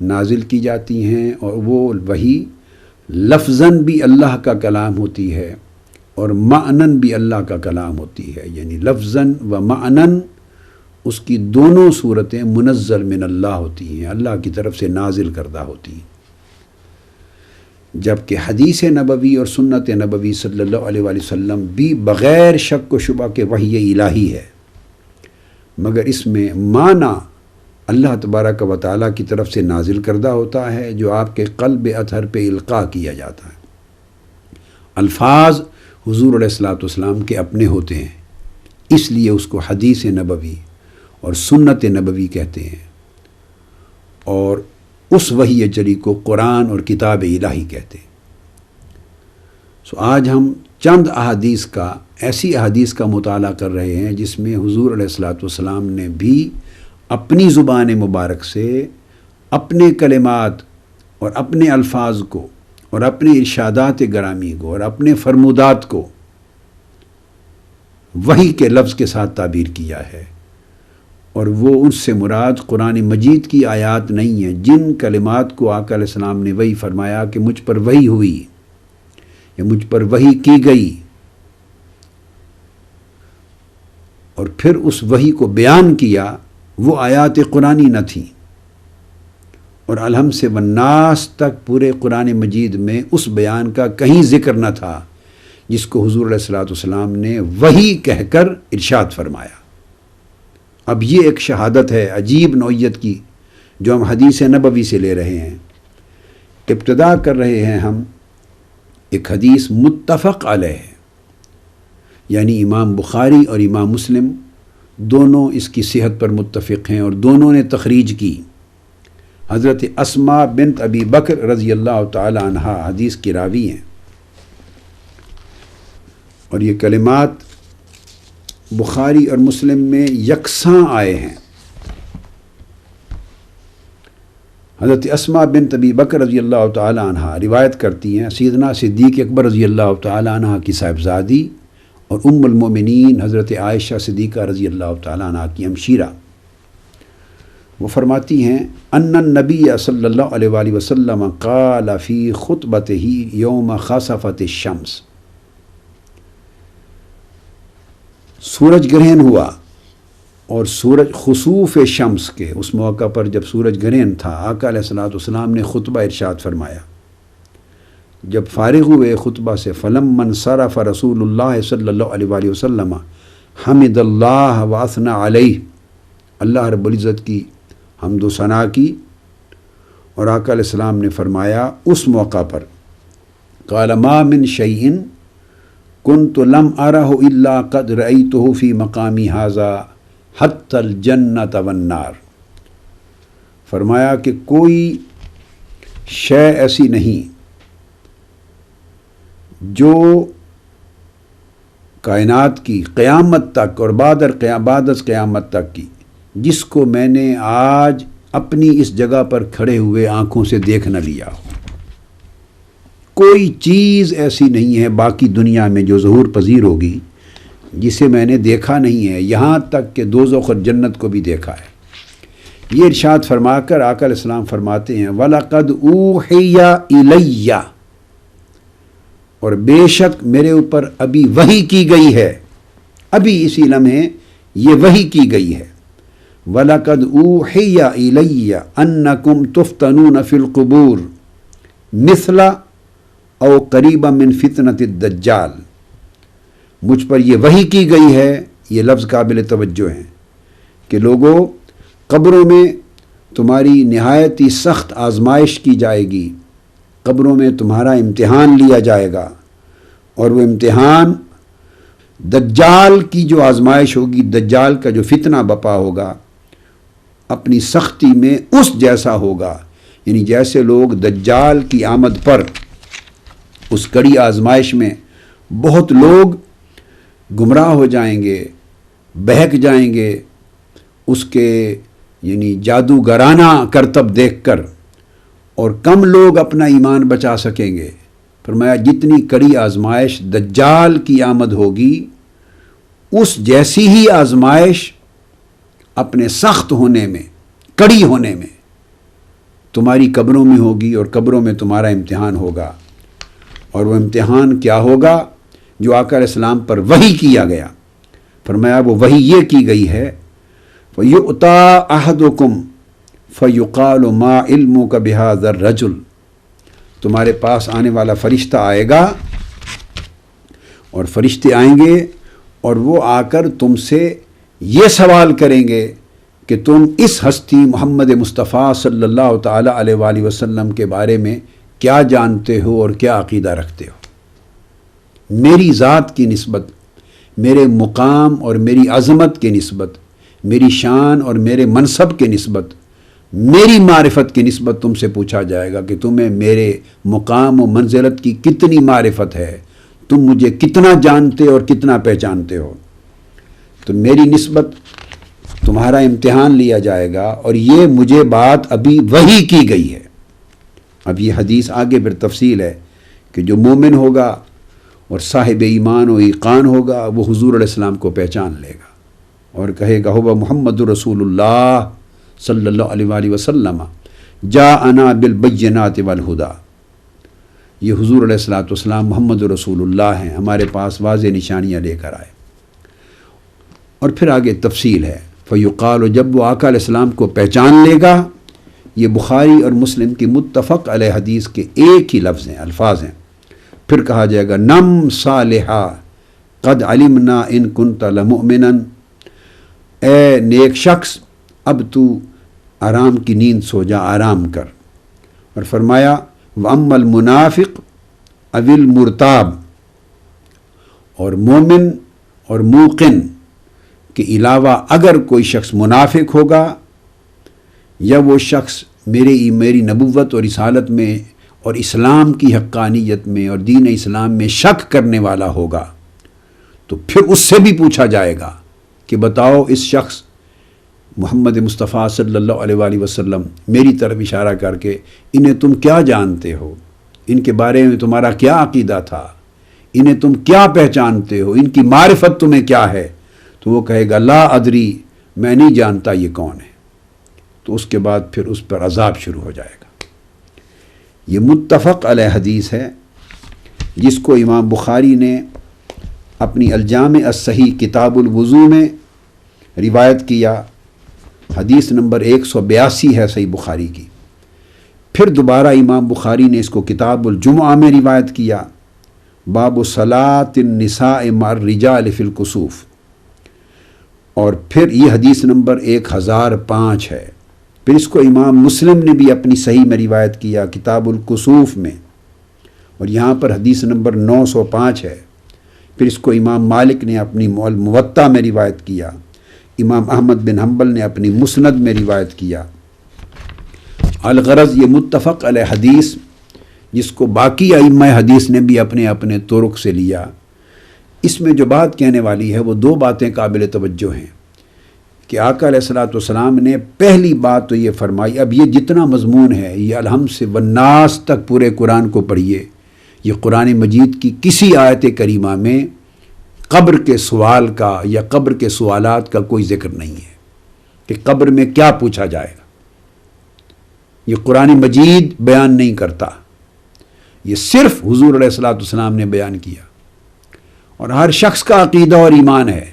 نازل کی جاتی ہیں، اور وہ وحی لفظاً بھی اللہ کا کلام ہوتی ہے اور معناً بھی اللہ کا کلام ہوتی ہے، یعنی لفظاً و معناً اس کی دونوں صورتیں منزل من اللہ ہوتی ہیں، اللہ کی طرف سے نازل کردہ ہوتی ہیں۔ جبکہ حدیث نبوی اور سنت نبوی صلی اللہ علیہ وآلہ وسلم بھی بغیر شک و شبہ کے وحی الہی ہے، مگر اس میں معنی اللہ تبارک و تعالیٰ کی طرف سے نازل کردہ ہوتا ہے، جو آپ کے قلب اطہر پہ القاء کیا جاتا ہے۔ الفاظ حضور علیہ الصلوۃ والسلام کے اپنے ہوتے ہیں، اس لیے اس کو حدیث نبوی اور سنت نبوی کہتے ہیں، اور اس وحی جری کو قرآن اور کتاب الہی کہتے ہیں۔ آج ہم چند ایسی احادیث کا مطالعہ کر رہے ہیں جس میں حضور علیہ الصلوۃ والسلام نے بھی اپنی زبان مبارک سے اپنے کلمات اور اپنے الفاظ کو اور اپنے ارشادات گرامی کو اور اپنے فرمودات کو وحی کے لفظ کے ساتھ تعبیر کیا ہے، اور وہ ان سے مراد قرآن مجید کی آیات نہیں ہیں جن کلمات کو آقا علیہ السلام نے وحی فرمایا کہ مجھ پر وحی ہوئی یا مجھ پر وحی کی گئی، اور پھر اس وحی کو بیان کیا، وہ آیات قرآنی نہ تھیں، اور الحم سے والناس تک پورے قرآن مجید میں اس بیان کا کہیں ذکر نہ تھا جس کو حضور علیہ الصلوۃ والسلام نے وحی کہہ کر ارشاد فرمایا۔ اب یہ ایک شہادت ہے عجیب نوعیت کی جو ہم حدیث نبوی سے لے رہے ہیں۔ ابتدا کر رہے ہیں ہم ایک حدیث متفق علیہ، یعنی امام بخاری اور امام مسلم دونوں اس کی صحت پر متفق ہیں اور دونوں نے تخریج کی۔ حضرت اسماء بنت ابی بکر رضی اللہ تعالی عنہا حدیث کی راوی ہیں، اور یہ کلمات بخاری اور مسلم میں یکساں آئے ہیں۔ حضرت اسماء بنت ابی بکر رضی اللہ تعالی عنہا روایت کرتی ہیں سیدنا صدیق اکبر رضی اللہ تعالی عنہ کی صاحبزادی اور ام المومنین حضرت عائشہ صدیقہ رضی اللہ تعالی عنہ کی ہمشیرہ، وہ فرماتی ہیں ان النبی صلی اللہ علیہ وآلہ وسلم قال فی خطبتہ یوم خسفت الشمس، سورج گرہن ہوا اور سورج خسوف شمس کے اس موقع پر جب سورج گرہن تھا، آقا علیہ الصلوۃ والسلام نے خطبہ ارشاد فرمایا۔ جب فارغ ہوئے خطبہ سے فلما انصرف رسول اللہ صلی اللہ علیہ وآلہ وسلم حمد اللہ واثنى علیہ، اللہ رب العزت کی حمد و ثنا کی، اور آقا علیہ السلام نے فرمایا اس موقع پر قال ما من شیء کنت لم ارہ الا قد رأیتہ فی مقامی ھذا حتی الجنۃ والنار، فرمایا کہ کوئی شے ایسی نہیں جو کائنات کی قیامت تک اور بعد از قیامت تک کی جس کو میں نے آج اپنی اس جگہ پر کھڑے ہوئے آنکھوں سے دیکھ نہ لیا ہو۔ کوئی چیز ایسی نہیں ہے باقی دنیا میں جو ظہور پذیر ہوگی جسے میں نے دیکھا نہیں ہے، یہاں تک کہ دوزخ اور جنت کو بھی دیکھا ہے۔ یہ ارشاد فرما کر آقا علیہ السلام فرماتے ہیں وَلَقَدْ أُوحِيَ إِلَيَّ، اور بے شک میرے اوپر ابھی وحی کی گئی ہے، ابھی اسی لمحے یہ وحی کی گئی ہے۔ وَلَقَدْ أُوحِيَ إِلَيَّ أَنَّكُمْ تُفْتَنُونَ فِي الْقُبُورِ مِثْلَ او قریبا من فتنۃ الدجال، مجھ پر یہ وحی کی گئی ہے، یہ لفظ قابل توجہ ہیں کہ لوگوں قبروں میں تمہاری نہایت ہی سخت آزمائش کی جائے گی، قبروں میں تمہارا امتحان لیا جائے گا، اور وہ امتحان دجال کی جو آزمائش ہوگی، دجال کا جو فتنہ بپا ہوگا اپنی سختی میں اس جیسا ہوگا، یعنی جیسے لوگ دجال کی آمد پر اس کڑی آزمائش میں بہت لوگ گمراہ ہو جائیں گے، بہک جائیں گے اس کے یعنی جادوگرانہ کرتب دیکھ کر، اور کم لوگ اپنا ایمان بچا سکیں گے۔ فرمایا جتنی کڑی آزمائش دجال کی آمد ہوگی اس جیسی ہی آزمائش اپنے سخت ہونے میں، کڑی ہونے میں تمہاری قبروں میں ہوگی اور قبروں میں تمہارا امتحان ہوگا. اور وہ امتحان کیا ہوگا؟ جو آقا علیہ السلام پر وحی کیا گیا. فرمایا وہ وحی یہ کی گئی ہے فَيُؤْتَى أَحَدُكُمْ فَيُقَالُ مَا عِلْمُكَ بِهَذَا الرَّجُلِ. تمہارے پاس آنے والا فرشتہ آئے گا، اور فرشتے آئیں گے اور وہ آ کر تم سے یہ سوال کریں گے کہ تم اس ہستی محمد مصطفیٰ صلی اللہ تعالیٰ علیہ وآلہ وسلم کے بارے میں کیا جانتے ہو اور کیا عقیدہ رکھتے ہو. میری ذات کی نسبت، میرے مقام اور میری عظمت کی نسبت، میری شان اور میرے منصب کے نسبت، میری معرفت کی نسبت تم سے پوچھا جائے گا کہ تمہیں میرے مقام و منزلت کی کتنی معرفت ہے، تم مجھے کتنا جانتے اور کتنا پہچانتے ہو. تو میری نسبت تمہارا امتحان لیا جائے گا، اور یہ مجھے بات ابھی وحی کی گئی ہے. اب یہ حدیث آگے پھر تفصیل ہے کہ جو مومن ہوگا اور صاحب ایمان و ایقان ہوگا وہ حضور علیہ السلام کو پہچان لے گا اور کہے گا ہوا محمد رسول اللہ صلی اللہ علیہ وآلہ وسلم جاءنا بالبینات والہدی. یہ حضور علیہ الصلوۃ والسلام محمد رسول اللہ ہیں، ہمارے پاس واضح نشانیاں لے کر آئے. اور پھر آگے تفصیل ہے. فیقال، جب وہ آقا علیہ السلام کو پہچان لے گا، یہ بخاری اور مسلم کی متفق علیہ حدیث کے ایک ہی لفظ ہیں، الفاظ ہیں. پھر کہا جائے گا نم صالحا قد علمنا ان کنت لمؤمنا، اے نیک شخص اب تو آرام کی نیند سو جا، آرام کر. اور فرمایا وَأَمَّا الْمُنَافِقُ أَوِ الْمُرْتَابُ، اور مومن اور موقن کے علاوہ اگر کوئی شخص منافق ہوگا یا وہ شخص میری نبوت اور رسالت میں اور اسلام کی حقانیت میں اور دین اسلام میں شک کرنے والا ہوگا، تو پھر اس سے بھی پوچھا جائے گا کہ بتاؤ اس شخص محمد مصطفیٰ صلی اللہ علیہ وآلہ وسلم میری طرف اشارہ کر کے انہیں تم کیا جانتے ہو، ان کے بارے میں تمہارا کیا عقیدہ تھا، انہیں تم کیا پہچانتے ہو، ان کی معرفت تمہیں کیا ہے؟ تو وہ کہے گا لا ادری، میں نہیں جانتا یہ کون ہے. تو اس کے بعد پھر اس پر عذاب شروع ہو جائے گا. یہ متفق علیہ حدیث ہے جس کو امام بخاری نے اپنی الجامع الصحیح کتاب الوضو میں روایت کیا. حدیث نمبر 182 ہے صحیح بخاری کی. پھر دوبارہ امام بخاری نے اس کو کتاب الجمعہ میں روایت کیا، باب صلاۃ النساء مع الرجال فی الکسوف. اور پھر یہ حدیث نمبر 1005 ہے. پھر اس کو امام مسلم نے بھی اپنی صحیح میں روایت کیا کتاب الکسوف میں، اور یہاں پر حدیث نمبر 905 ہے. پھر اس کو امام مالک نے اپنی الموطا میں روایت کیا، امام احمد بن حنبل نے اپنی مسند میں روایت کیا. الغرض یہ متفق علیہ حدیث جس کو باقی ائمہ حدیث نے بھی اپنے اپنے طرق سے لیا، اس میں جو بات کہنے والی ہے وہ دو باتیں قابل توجہ ہیں کہ آقا علیہ الصلوۃ والسلام نے پہلی بات تو یہ فرمائی، اب یہ جتنا مضمون ہے یہ الحمد سے والناس تک پورے قرآن کو پڑھیے، یہ قرآن مجید کی کسی آیت کریمہ میں قبر کے سوال کا یا قبر کے سوالات کا کوئی ذکر نہیں ہے کہ قبر میں کیا پوچھا جائے گا. یہ قرآن مجید بیان نہیں کرتا، یہ صرف حضور علیہ الصلوۃ والسلام نے بیان کیا. اور ہر شخص کا عقیدہ اور ایمان ہے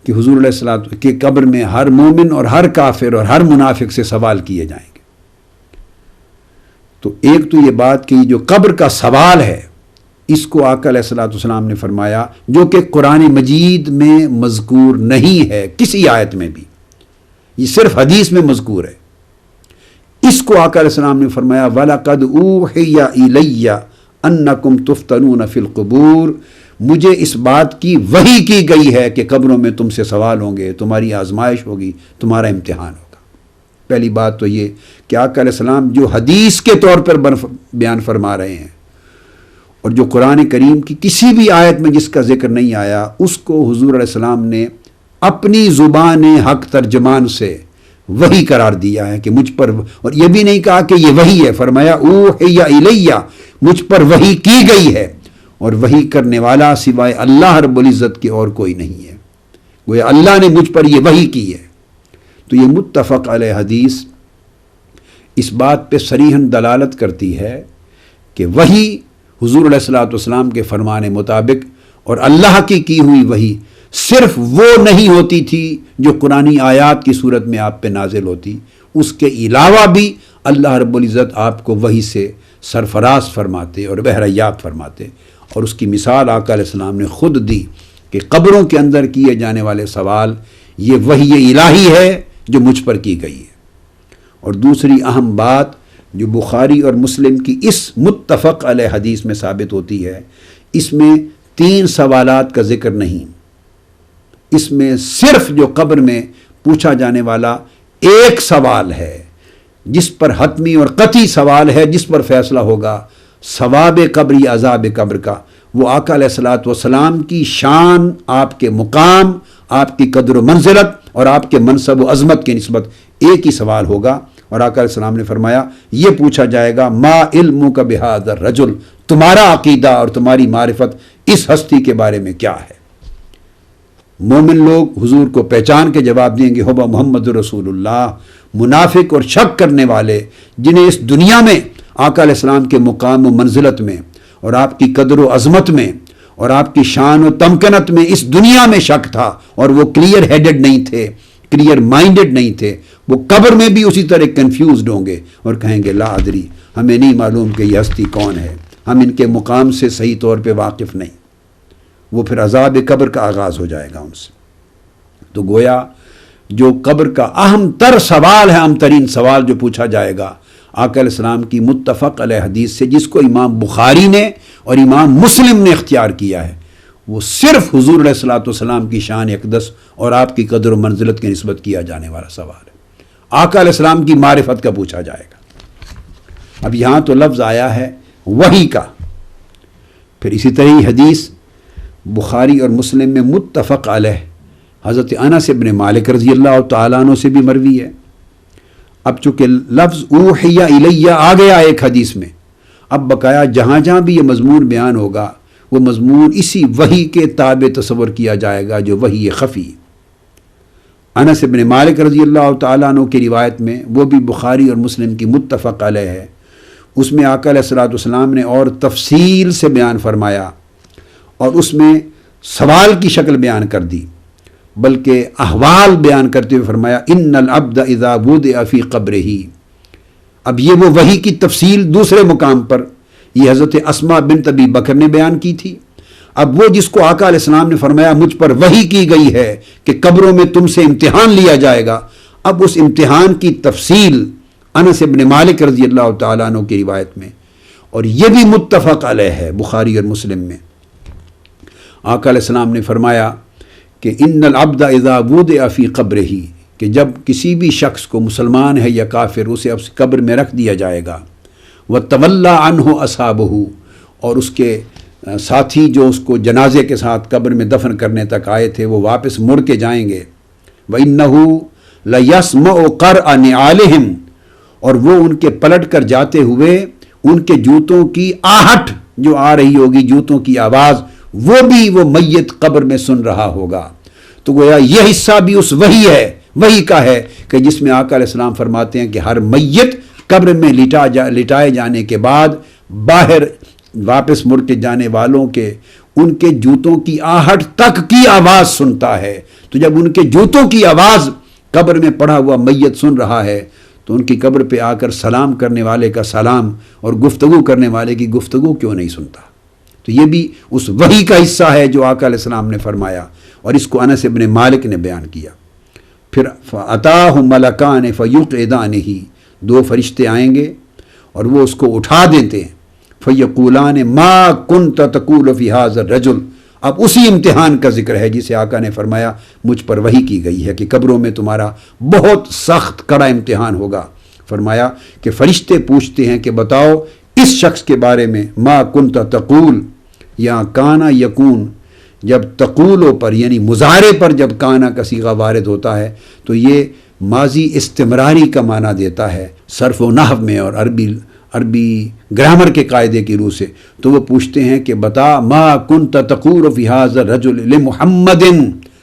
کہ حضور علیہ الصلوۃ کہ قبر میں ہر مومن اور ہر کافر اور ہر منافق سے سوال کیے جائیں گے. تو ایک تو یہ بات کہ جو قبر کا سوال ہے اس کو آقا علیہ الصلوۃ والسلام نے فرمایا، جو کہ قرآن مجید میں مذکور نہیں ہے کسی آیت میں بھی، یہ صرف حدیث میں مذکور ہے. اس کو آقا علیہ السلام نے فرمایا وَلَقَدْ أُوحِيَ إِلَيَّ أَنَّكُمْ تُفْتَنُونَ فِي الْقُبُورِ، مجھے اس بات کی وحی کی گئی ہے کہ قبروں میں تم سے سوال ہوں گے، تمہاری آزمائش ہوگی، تمہارا امتحان ہوگا. پہلی بات تو یہ کہ آقا علیہ السلام جو حدیث کے طور پر بیان فرما رہے ہیں اور جو قرآن کریم کی کسی بھی آیت میں جس کا ذکر نہیں آیا، اس کو حضور علیہ السلام نے اپنی زبان حق ترجمان سے وحی قرار دیا ہے کہ مجھ پر، اور یہ بھی نہیں کہا کہ یہ وحی ہے، فرمایا اوحی الیہ، مجھ پر وحی کی گئی ہے، اور وحی کرنے والا سوائے اللہ رب العزت کے اور کوئی نہیں ہے، گویا اللہ نے مجھ پر یہ وحی کی ہے. تو یہ متفق علیہ حدیث اس بات پہ صریحاً دلالت کرتی ہے کہ وحی حضور علیہ الصلوۃ والسلام کے فرمان مطابق اور اللہ کی ہوئی وحی صرف وہ نہیں ہوتی تھی جو قرآنی آیات کی صورت میں آپ پہ نازل ہوتی، اس کے علاوہ بھی اللہ رب العزت آپ کو وحی سے سرفراز فرماتے اور بہریاب فرماتے. اور اس کی مثال آقا علیہ السلام نے خود دی کہ قبروں کے اندر کیے جانے والے سوال یہ وحی الہی ہے جو مجھ پر کی گئی ہے. اور دوسری اہم بات جو بخاری اور مسلم کی اس متفق علیہ حدیث میں ثابت ہوتی ہے، اس میں 3 سوالات کا ذکر نہیں، اس میں صرف جو قبر میں پوچھا جانے والا ایک سوال ہے جس پر حتمی اور قطعی سوال ہے، جس پر فیصلہ ہوگا ثواب قبر یا عذاب قبر کا. وہ آقا علیہ الصلوۃ والسلام کی شان، آپ کے مقام، آپ کی قدر و منزلت اور آپ کے منصب و عظمت کی نسبت ایک ہی سوال ہوگا. اور آقا علیہ السلام نے فرمایا یہ پوچھا جائے گا ما علمک بہذا الرجل، تمہارا عقیدہ اور تمہاری معرفت اس ہستی کے بارے میں کیا ہے. مومن لوگ حضور کو پہچان کے جواب دیں گے ہو محمد رسول اللہ. منافق اور شک کرنے والے جنہیں اس دنیا میں آقا علیہ السلام کے مقام و منزلت میں اور آپ کی قدر و عظمت میں اور آپ کی شان و تمکنت میں اس دنیا میں شک تھا اور وہ کلیئر ہیڈڈ نہیں تھے، کلیئر مائنڈڈ نہیں تھے، وہ قبر میں بھی اسی طرح کنفیوزڈ ہوں گے اور کہیں گے لا ادری، ہمیں نہیں معلوم کہ یہ ہستی کون ہے، ہم ان کے مقام سے صحیح طور پہ واقف نہیں. وہ پھر عذاب قبر کا آغاز ہو جائے گا ان سے. تو گویا جو قبر کا اہم تر سوال ہے، اہم ترین سوال جو پوچھا جائے گا آقا علیہ السلام کی متفق علیہ حدیث سے، جس کو امام بخاری نے اور امام مسلم نے اختیار کیا ہے، وہ صرف حضور علیہ الصلوۃ والسلام کی شان اقدس اور آپ کی قدر و منزلت کی نسبت کیا جانے والا سوال ہے. آقا علیہ السلام کی معرفت کا پوچھا جائے گا. اب یہاں تو لفظ آیا ہے وحی کا، پھر اسی طرح ہی حدیث بخاری اور مسلم میں متفق علیہ حضرت انس بن مالک رضی اللہ تعالیٰ عنہ سے بھی مروی ہے. اب چونکہ لفظ اوحی الیہ آ گیا ایک حدیث میں، اب بقایا جہاں جہاں بھی یہ مضمون بیان ہوگا وہ مضمون اسی وحی کے تابع تصور کیا جائے گا جو وحی خفی. انس بن مالک رضی اللہ تعالیٰ عنہ کی روایت میں، وہ بھی بخاری اور مسلم کی متفق علیہ ہے، اس میں آقا علیہ الصلوۃ والسلام نے اور تفصیل سے بیان فرمایا اور اس میں سوال کی شکل بیان کر دی، بلکہ احوال بیان کرتے ہوئے فرمایا ان العبد اذا وضع فی قبرہ. اب یہ وہ وحی کی تفصیل دوسرے مقام پر یہ حضرت اسماء بنت ابی بکر نے بیان کی تھی. اب وہ جس کو آقا علیہ السلام نے فرمایا مجھ پر وحی کی گئی ہے کہ قبروں میں تم سے امتحان لیا جائے گا، اب اس امتحان کی تفصیل انس بن مالک رضی اللہ تعالیٰ عنہ کی روایت میں، اور یہ بھی متفق علیہ ہے بخاری اور مسلم میں. آقا علیہ السلام نے فرمایا کہ ان العبد اذا وضع فی قبرہ، کہ جب کسی بھی شخص کو، مسلمان ہے یا کافر، اسے اب قبر میں رکھ دیا جائے گا، وتولی عنہ اصحابہ، اور اس کے ساتھی جو اس کو جنازے کے ساتھ قبر میں دفن کرنے تک آئے تھے وہ واپس مڑ کے جائیں گے، وَإِنَّهُ لَيَسْمَعُ قَرْعَ نِعَالِهِمْ، اور وہ ان کے پلٹ کر جاتے ہوئے ان کے جوتوں کی آہٹ جو آ رہی ہوگی، جوتوں کی آواز، وہ بھی وہ میت قبر میں سن رہا ہوگا. تو گویا یہ حصہ بھی اس وحی کا ہے کہ جس میں آقا علیہ السلام فرماتے ہیں کہ ہر میت قبر میں لٹائے جانے کے بعد باہر واپس مڑ کے جانے والوں کے ان کے جوتوں کی آہٹ تک کی آواز سنتا ہے. تو جب ان کے جوتوں کی آواز قبر میں پڑا ہوا میت سن رہا ہے تو ان کی قبر پہ آ کر سلام کرنے والے کا سلام اور گفتگو کرنے والے کی گفتگو کیوں نہیں سنتا. تو یہ بھی اس وحی کا حصہ ہے جو آقا علیہ السلام نے فرمایا، اور اس کو انس بن مالک نے بیان کیا. پھر فَأَتَاهُ مَلَكَانِ فَيُقْعِدَانِهِ، 2 فرشتے آئیں گے اور وہ اس کو اٹھا دیتے ہیں. فَيَقُولَانِ مَا كُنْتَ تَقُولُ فِي هَذَا الرَّجُلِ، اب اسی امتحان کا ذکر ہے جسے آقا نے فرمایا مجھ پر وحی کی گئی ہے کہ قبروں میں تمہارا بہت سخت کڑا امتحان ہوگا. فرمایا کہ فرشتے پوچھتے ہیں کہ بتاؤ اس شخص کے بارے میں، ما کنت تقول، یا کانا یکون، جب تقولوں پر یعنی مضارع پر جب کانا کا صیغہ وارد ہوتا ہے تو یہ ماضی استمراری کا معنی دیتا ہے صرف و نحو میں اور عربی گرامر کے قاعدے کی روح سے. تو وہ پوچھتے ہیں کہ بتا ما کنت تقول فی ھذا الرجل لمحمد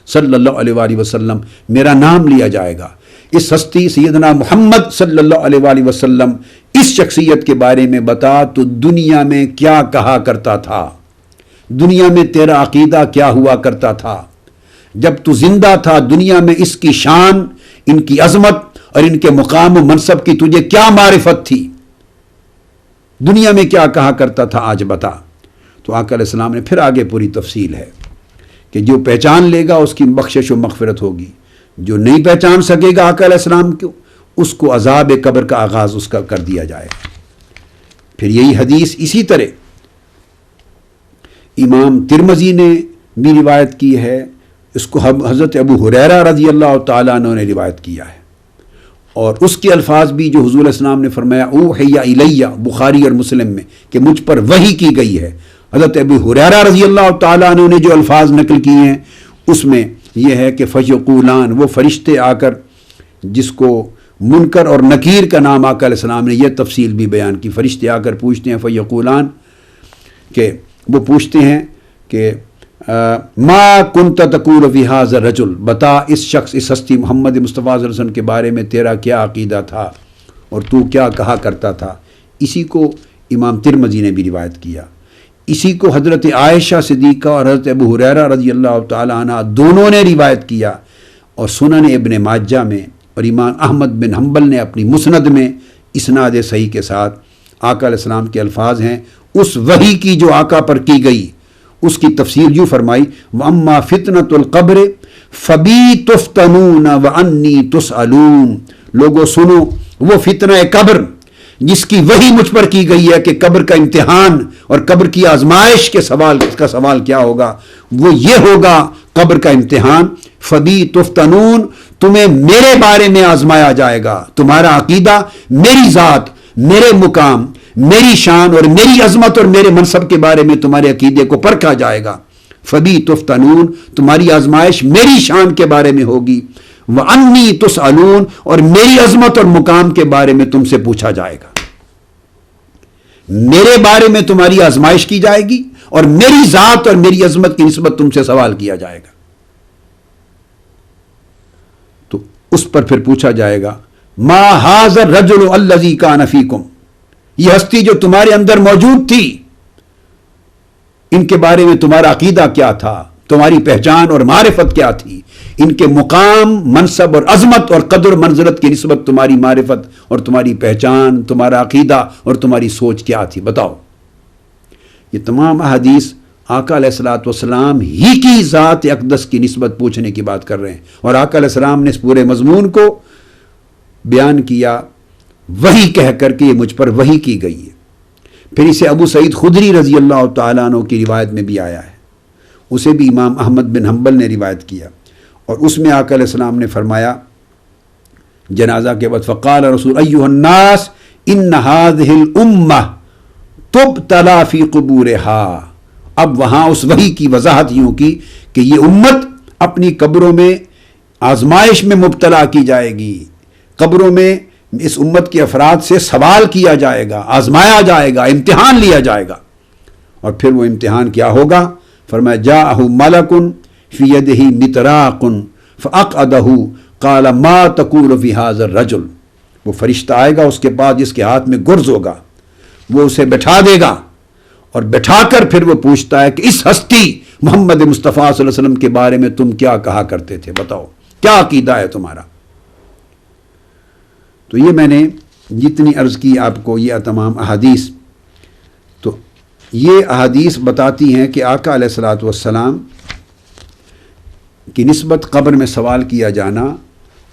صلی اللہ علیہ وآلہ وسلم، میرا نام لیا جائے گا، اس ہستی سیدنا محمد صلی اللہ علیہ وآلہ وسلم اس شخصیت کے بارے میں بتا تو دنیا میں کیا کہا کرتا تھا، دنیا میں تیرا عقیدہ کیا ہوا کرتا تھا، جب تو زندہ تھا دنیا میں اس کی شان، ان کی عظمت اور ان کے مقام و منصب کی تجھے کیا معرفت تھی، دنیا میں کیا کہا کرتا تھا، آج بتا۔ تو آقا علیہ السلام نے پھر آگے پوری تفصیل ہے کہ جو پہچان لے گا اس کی بخشش و مغفرت ہوگی، جو نہیں پہچان سکے گا آقا علیہ السلام کو، اس کو عذاب قبر کا آغاز اس کا کر دیا جائے گا۔ پھر یہی حدیث اسی طرح امام ترمذی نے بھی روایت کی ہے، اس کو حضرت ابو ہریرہ رضی اللہ تعالیٰ عنہ نے روایت کیا ہے، اور اس کے الفاظ بھی جو حضور علیہ السلام نے فرمایا اوحی الیہ، بخاری اور مسلم میں، کہ مجھ پر وحی کی گئی ہے۔ حضرت ابو ہریرہ رضی اللہ تعالیٰ عنہ نے جو الفاظ نقل کیے ہیں اس میں یہ ہے کہ فیقولان، وہ فرشتے آ کر، جس کو منکر اور نکیر کا نام آقا علیہ السلام نے یہ تفصیل بھی بیان کی، فرشتے آ کر پوچھتے ہیں، فیقولان، کہ وہ پوچھتے ہیں کہ ما کنت تقول فی ھذا الرجل، بتا اس شخص، اس ہستی محمد مصطفیٰ صلی اللہ علیہ وسلم کے بارے میں تیرا کیا عقیدہ تھا اور تو کیا کہا کرتا تھا۔ اسی کو امام ترمذی نے بھی روایت کیا، اسی کو حضرت عائشہ صدیقہ اور حضرت ابو ہریرہ رضی اللہ تعالی عنہ دونوں نے روایت کیا، اور سنن ابن ماجہ میں اور امام احمد بن حنبل نے اپنی مسند میں اسناد صحیح کے ساتھ آقا علیہ السلام کے الفاظ ہیں اس وحی کی جو آقا پر کی گئی، اس کی تفسیر یوں فرمائی، وَأَمَّا فِتْنَةُ الْقَبْرِ فَبِي تُفْتَنُونَ وَأَنِّي تُسْأَلُونَ، لوگوں سنو، وہ فتنہ قبر جس کی وحی مجھ پر کی گئی ہے کہ قبر کا امتحان اور قبر کی آزمائش کے سوال کا سوال کیا ہوگا، وہ یہ ہوگا قبر کا امتحان، فبی تفتنون، تمہیں میرے بارے میں آزمایا جائے گا، تمہارا عقیدہ، میری ذات، میرے مقام، میری شان اور میری عظمت اور میرے منصب کے بارے میں تمہارے عقیدے کو پرکھا جائے گا۔ فبی تفتنون، تمہاری آزمائش میری شان کے بارے میں ہوگی، وَأَنِّي تُسْأَلُونَ، اور میری عظمت اور مقام کے بارے میں تم سے پوچھا جائے گا، میرے بارے میں تمہاری آزمائش کی جائے گی اور میری ذات اور میری عظمت کی نسبت تم سے سوال کیا جائے گا۔ تو اس پر پھر پوچھا جائے گا، ما ھذا الرجل الذی کان فیکم، یہ ہستی جو تمہارے اندر موجود تھی، ان کے بارے میں تمہارا عقیدہ کیا تھا، تمہاری پہچان اور معرفت کیا تھی، ان کے مقام، منصب اور عظمت اور قدر منزلت کی نسبت تمہاری معرفت اور تمہاری پہچان، تمہارا عقیدہ اور تمہاری سوچ کیا تھی، بتاؤ۔ یہ تمام احادیث آقا علیہ الصلوۃ والسلام ہی کی ذات اقدس کی نسبت پوچھنے کی بات کر رہے ہیں، اور آقا علیہ السلام نے اس پورے مضمون کو بیان کیا وحی کہہ کر کہ یہ مجھ پر وحی کی گئی ہے۔ پھر اسے ابو سعید خدری رضی اللہ تعالیٰ عنہ کی روایت میں بھی آیا ہے، اسے بھی امام احمد بن حنبل نے روایت کیا، اور اس میں آقا علیہ السلام نے فرمایا جنازہ کے بعد، فقال رسول ایھا الناس ان هذه الامہ تبتلی فی قبورها، اب وہاں اس وحی کی وضاحت یوں کی کہ یہ امت اپنی قبروں میں آزمائش میں مبتلا کی جائے گی، قبروں میں اس امت کے افراد سے سوال کیا جائے گا، آزمایا جائے گا، امتحان لیا جائے گا۔ اور پھر وہ امتحان کیا ہوگا؟ فرمایا جاءہ ملک فی یدہ مطراق فاقعدہ قال ما تقول فی ھذا الرجل، وہ فرشتہ آئے گا اس کے پاس جس کے ہاتھ میں گرز ہوگا، وہ اسے بٹھا دے گا، اور بٹھا کر پھر وہ پوچھتا ہے کہ اس ہستی محمد مصطفیٰ صلی اللہ علیہ وسلم کے بارے میں تم کیا کہا کرتے تھے، بتاؤ کیا عقیدہ ہے تمہارا۔ تو یہ میں نے جتنی عرض کی آپ کو یہ تمام احادیث، تو یہ احادیث بتاتی ہیں کہ آقا علیہ الصلوۃ والسلام کی نسبت قبر میں سوال کیا جانا،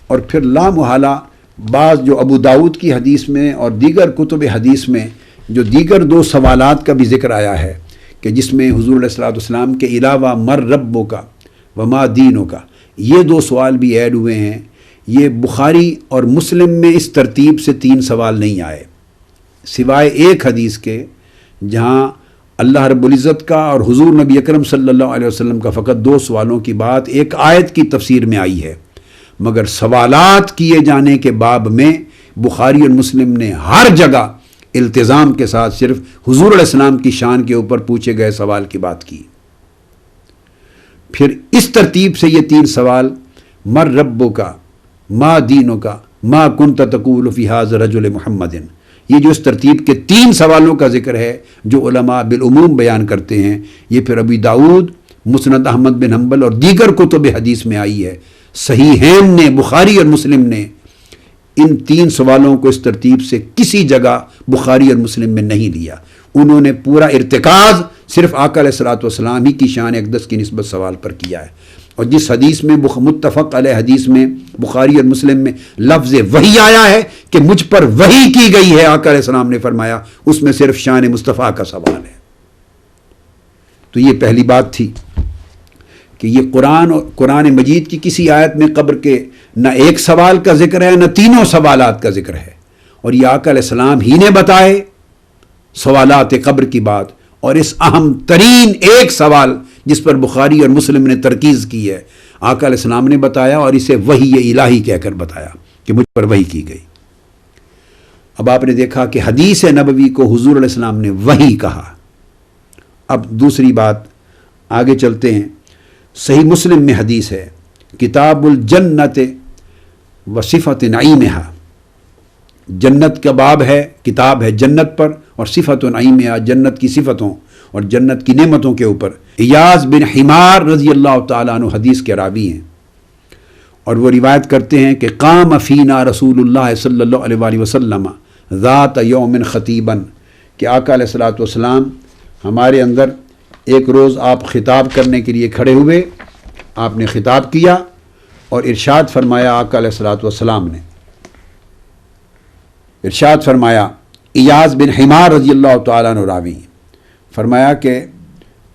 اور پھر لا محالہ بعض جو ابو داؤد کی حدیث میں اور دیگر کتب حدیث میں جو دیگر دو سوالات کا بھی ذکر آیا ہے کہ جس میں حضور علیہ الصلوۃ والسلام کے علاوہ مر ربو کا وما دینوں کا، یہ دو سوال بھی ایڈ ہوئے ہیں۔ یہ بخاری اور مسلم میں اس ترتیب سے 3 سوال نہیں آئے، سوائے ایک حدیث کے جہاں اللہ رب العزت کا اور حضور نبی اکرم صلی اللہ علیہ وسلم کا فقط 2 سوالوں کی بات ایک آیت کی تفسیر میں آئی ہے، مگر سوالات کیے جانے کے باب میں بخاری اور مسلم نے ہر جگہ التزام کے ساتھ صرف حضور علیہ السلام کی شان کے اوپر پوچھے گئے سوال کی بات کی۔ پھر اس ترتیب سے یہ 3 سوال مر ربو کا، ما دینوں کا ما کنت تقول فی ھذا الرجل محمد. یہ جو اس ترتیب کے 3 سوالوں کا ذکر ہے جو علماء بالعموم بیان کرتے ہیں، یہ پھر ابی داؤد، مسند احمد بن حنبل اور دیگر کتب حدیث میں آئی ہے. صحیحین نے، بخاری اور مسلم نے ان 3 سوالوں کو اس ترتیب سے کسی جگہ بخاری اور مسلم میں نہیں لیا. انہوں نے پورا ارتکاز صرف آقا علیہ الصلوۃ والسلام ہی کی شان اقدس کی نسبت سوال پر کیا ہے. اور جس حدیث میں متفق علیہ حدیث میں بخاری اور مسلم میں لفظ وحی آیا ہے کہ مجھ پر وحی کی گئی ہے، آقا علیہ السلام نے فرمایا اس میں صرف شان مصطفیٰ کا سوال ہے. تو یہ پہلی بات تھی کہ یہ قرآن مجید کی کسی آیت میں قبر کے نہ ایک سوال کا ذکر ہے، نہ 3 سوالات کا ذکر ہے. اور یہ آقا علیہ السلام ہی نے بتائے سوالات قبر کی بات. اور اس اہم ترین ایک سوال جس پر بخاری اور مسلم نے ترکیز کی ہے، آقا علیہ السلام نے بتایا اور اسے وحی الہی کہہ کر بتایا کہ مجھ پر وحی کی گئی. اب آپ نے دیکھا کہ حدیث نبوی کو حضور علیہ السلام نے وحی کہا. اب دوسری بات آگے چلتے ہیں. صحیح مسلم میں حدیث ہے، کتاب الجنت و صفت نعیمہا، جنت کا باب ہے، کتاب ہے جنت پر، اور صفت نعیمہا، جنت کی صفتوں اور جنت کی نعمتوں کے اوپر. ایاز بن حمار رضی اللہ تعالیٰ عنہ حدیث کے راوی ہیں، اور وہ روایت کرتے ہیں کہ قام فینا رسول اللہ صلی اللہ علیہ وآلہ وسلم ذات یوم خطیبا، کہ آقا علیہ الصلوۃ والسلام ہمارے اندر ایک روز آپ خطاب کرنے کے لیے کھڑے ہوئے. آپ نے خطاب کیا اور ارشاد فرمایا، آقا علیہ الصلوۃ والسلام نے ارشاد فرمایا، ایاز بن حمار رضی اللہ تعالیٰ عنہ راوی، فرمایا کہ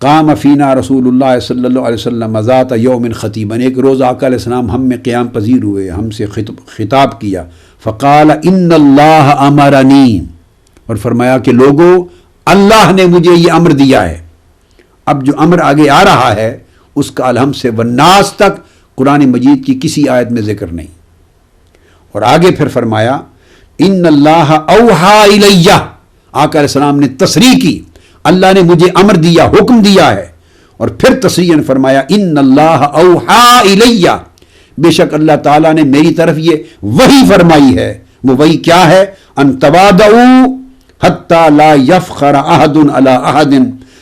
قام فینا رسول اللہ صلی اللہ علیہ وسلم ذات یوم خطیبا، ایک روز آقا علیہ السلام ہم میں قیام پذیر ہوئے، ہم سے خطاب کیا. فقال ان اللہ امرنی، اور فرمایا کہ لوگو اللہ نے مجھے یہ امر دیا ہے. اب جو امر آگے آ رہا ہے اس کا الحمد سے والناس تک قرآن مجید کی کسی آیت میں ذکر نہیں. اور آگے پھر فرمایا ان اللہ اوحا الیہ، آقا علیہ السلام نے تصریح کی، اللہ نے مجھے امر دیا، حکم دیا ہے. اور پھر تصریحاً فرمایا ان اللہ اوحا الیہ، بے شک اللہ تعالیٰ نے میری طرف یہ وحی فرمائی ہے. وہ وحی کیا ہے؟ ان تواضعوا حتی لا یفخر احد علی احد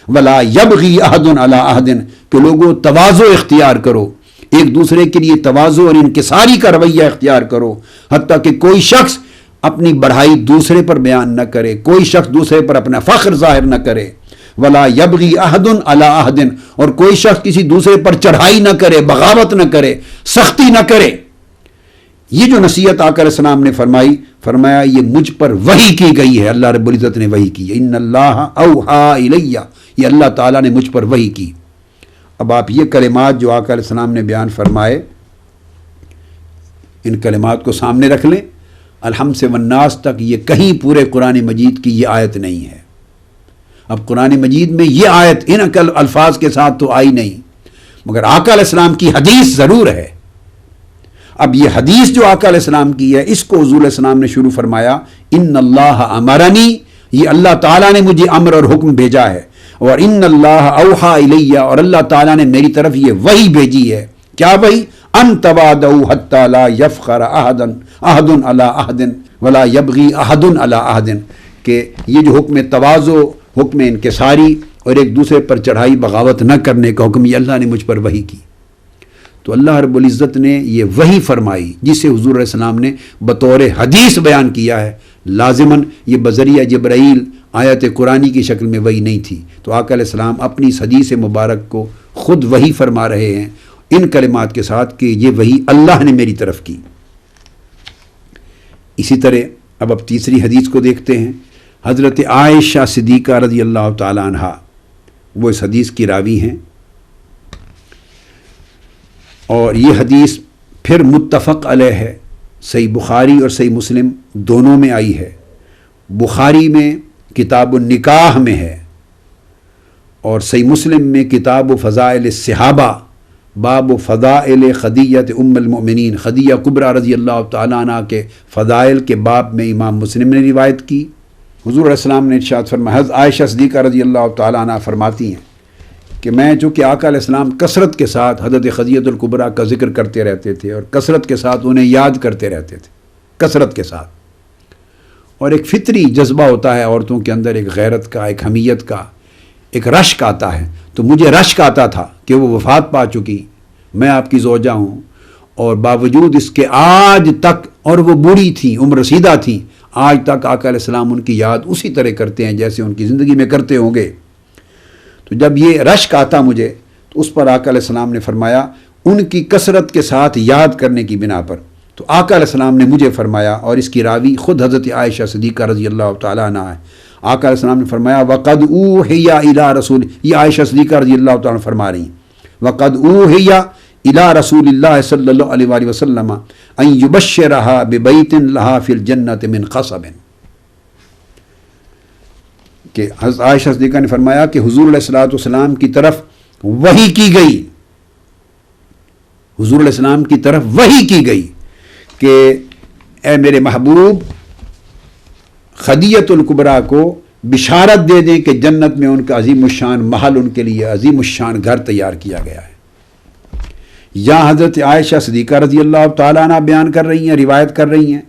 ولا یبغی احد علی احد، کہ لوگوں تواضع اختیار کرو، ایک دوسرے کے لیے تواضع اور انکساری کا رویہ اختیار کرو، حتیٰ کہ کوئی شخص اپنی بڑھائی دوسرے پر بیان نہ کرے، کوئی شخص دوسرے پر اپنا فخر ظاہر نہ کرے. ولا یبغی احد علی احد، اور کوئی شخص کسی دوسرے پر چڑھائی نہ کرے، بغاوت نہ کرے، سختی نہ کرے. یہ جو نصیحت آقا علیہ السلام نے فرمائی، فرمایا یہ مجھ پر وحی کی گئی ہے، اللہ رب العزت نے وحی کی ہے. ان اللہ اوحا الیہ، یہ اللہ تعالیٰ نے مجھ پر وحی کی. اب آپ یہ کلمات جو آقا علیہ السلام نے بیان فرمائے، ان کلمات کو سامنے رکھ لیں. الحمد سے والناس تک یہ کہیں پورے قرآن مجید کی یہ آیت نہیں ہے. اب قرآن مجید میں یہ آیت ان الفاظ کے ساتھ تو آئی نہیں، مگر آقا علیہ السلام کی حدیث ضرور ہے. اب یہ حدیث جو آقا علیہ السلام کی ہے، اس کو حضور علیہ السلام نے شروع فرمایا ان اللہ امرنی، یہ اللہ تعالیٰ نے مجھے امر اور حکم بھیجا ہے. اور ان اللہ اوحا الیہ، اور اللہ تعالیٰ نے میری طرف یہ وحی بھیجی ہے. کیا وحی؟ ان تواضعوا حتی لا یفخر احد علی احد ولا یبغی احد علی احد، کہ یہ جو حکم تواضع، حکم انکساری اور ایک دوسرے پر چڑھائی بغاوت نہ کرنے کا حکم، یہ اللہ نے مجھ پر وحی کی. تو اللہ رب العزت نے یہ وحی فرمائی جسے حضور علیہ السلام نے بطور حدیث بیان کیا ہے. لازماً یہ بذریعہ جبرائیل آیت قرآنی کی شکل میں وحی نہیں تھی. تو آقا علیہ السلام اپنی اس حدیث مبارک کو خود وحی فرما رہے ہیں ان کلمات کے ساتھ کہ یہ وحی اللہ نے میری طرف کی. اسی طرح اب تیسری حدیث کو دیکھتے ہیں. حضرت عائشہ صدیقہ رضی اللہ تعالی عنہا وہ اس حدیث کی راوی ہیں، اور یہ حدیث پھر متفق علیہ ہے. صحیح بخاری اور صحیح مسلم دونوں میں آئی ہے. بخاری میں کتاب النکاح میں ہے، اور صحیح مسلم میں کتاب فضائل الصحابہ، باب فضائل خدیجہ ام المؤمنین، خدیجہ کبریٰ رضی اللہ تعالیٰ عنہ کے فضائل کے باب میں امام مسلم نے روایت کی. حضور علیہ السلام نے ارشاد فرمایا، حضرت عائشہ صدیقہ رضی اللہ تعالیٰ عنہ فرماتی ہیں کہ میں چونکہ آقا علیہ السلام کثرت کے ساتھ حضرت خدیجہ الکبریٰ کا ذکر کرتے رہتے تھے اور کثرت کے ساتھ انہیں یاد کرتے رہتے تھے، کثرت کے ساتھ، اور ایک فطری جذبہ ہوتا ہے عورتوں کے اندر، ایک غیرت کا، ایک حمیت کا، ایک رشک آتا ہے، تو مجھے رشک آتا تھا کہ وہ وفات پا چکی، میں آپ کی زوجہ ہوں، اور باوجود اس کے آج تک، اور وہ بوڑھی تھی، عمر رسیدہ تھی، آج تک آقا علیہ السلام ان کی یاد اسی طرح کرتے ہیں جیسے ان کی زندگی میں کرتے ہوں گے۔ تو جب یہ رشک آتا مجھے، تو اس پر آقا علیہ السلام نے فرمایا، ان کی کثرت کے ساتھ یاد کرنے کی بنا پر، تو آقا علیہ السلام نے مجھے فرمایا، اور اس کی راوی خود حضرت عائشہ صدیقہ رضی اللہ تعالیٰ عنہ ہے، آقا علیہ السلام نے فرمایا وَقَدْ أُوحِيَ إِلَىٰ رَسُولِ، یہ عائشہ صدیقہ رضی اللہ تعالیٰ عنہ فرما رہی ہیں، وَقَدْ أُوحِيَ إِلَىٰ رَسُولِ اللَّهِ صلی اللہ علیہ وآلہ وسلم أَن يُبَشِّرَهَا بِبَيْتٍ لَهَا فِي الْجَنَّةِ مِنْ قَصَبٍ، کہ حضرت عائشہ صدیقہ نے فرمایا کہ حضور علیہ الصلوۃ والسلام کی طرف وحی کی گئی، حضور علیہ السلام کی طرف وحی کی گئی کہ اے میرے محبوب خدیجہ الکبریٰ کو بشارت دے دیں کہ جنت میں ان کا عظیم الشان محل، ان کے لیے عظیم الشان گھر تیار کیا گیا ہے۔ یہاں حضرت عائشہ صدیقہ رضی اللہ تعالیٰ عنہ بیان کر رہی ہیں، روایت کر رہی ہیں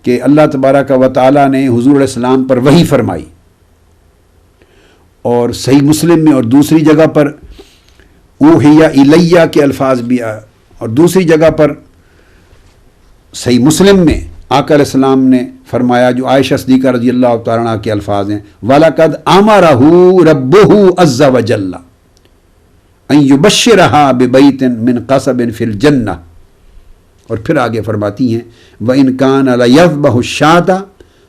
کہ اللہ تبارک و تعالیٰ نے حضور علیہ السلام پر وحی فرمائی، اور صحیح مسلم میں اور دوسری جگہ پر اوحی الیہ کے الفاظ بھی آئے، اور دوسری جگہ پر صحیح مسلم میں آقا علیہ السلام نے فرمایا، جو عائشہ صدیقہ رضی اللہ تعالیٰ عنہ کے الفاظ ہیں، وَلَقَدْ أَمَرَهُ رَبُّهُ عَزَّ وَجَلَّ أَن يُبَشِّرَهَا بِبَيْتٍ مِّن قَصَبٍ فِي الْجَنَّةِ، اور پھر آگے فرماتی ہیں وَإِن كَانَ لَيَذْبَحُ الشَّاةَ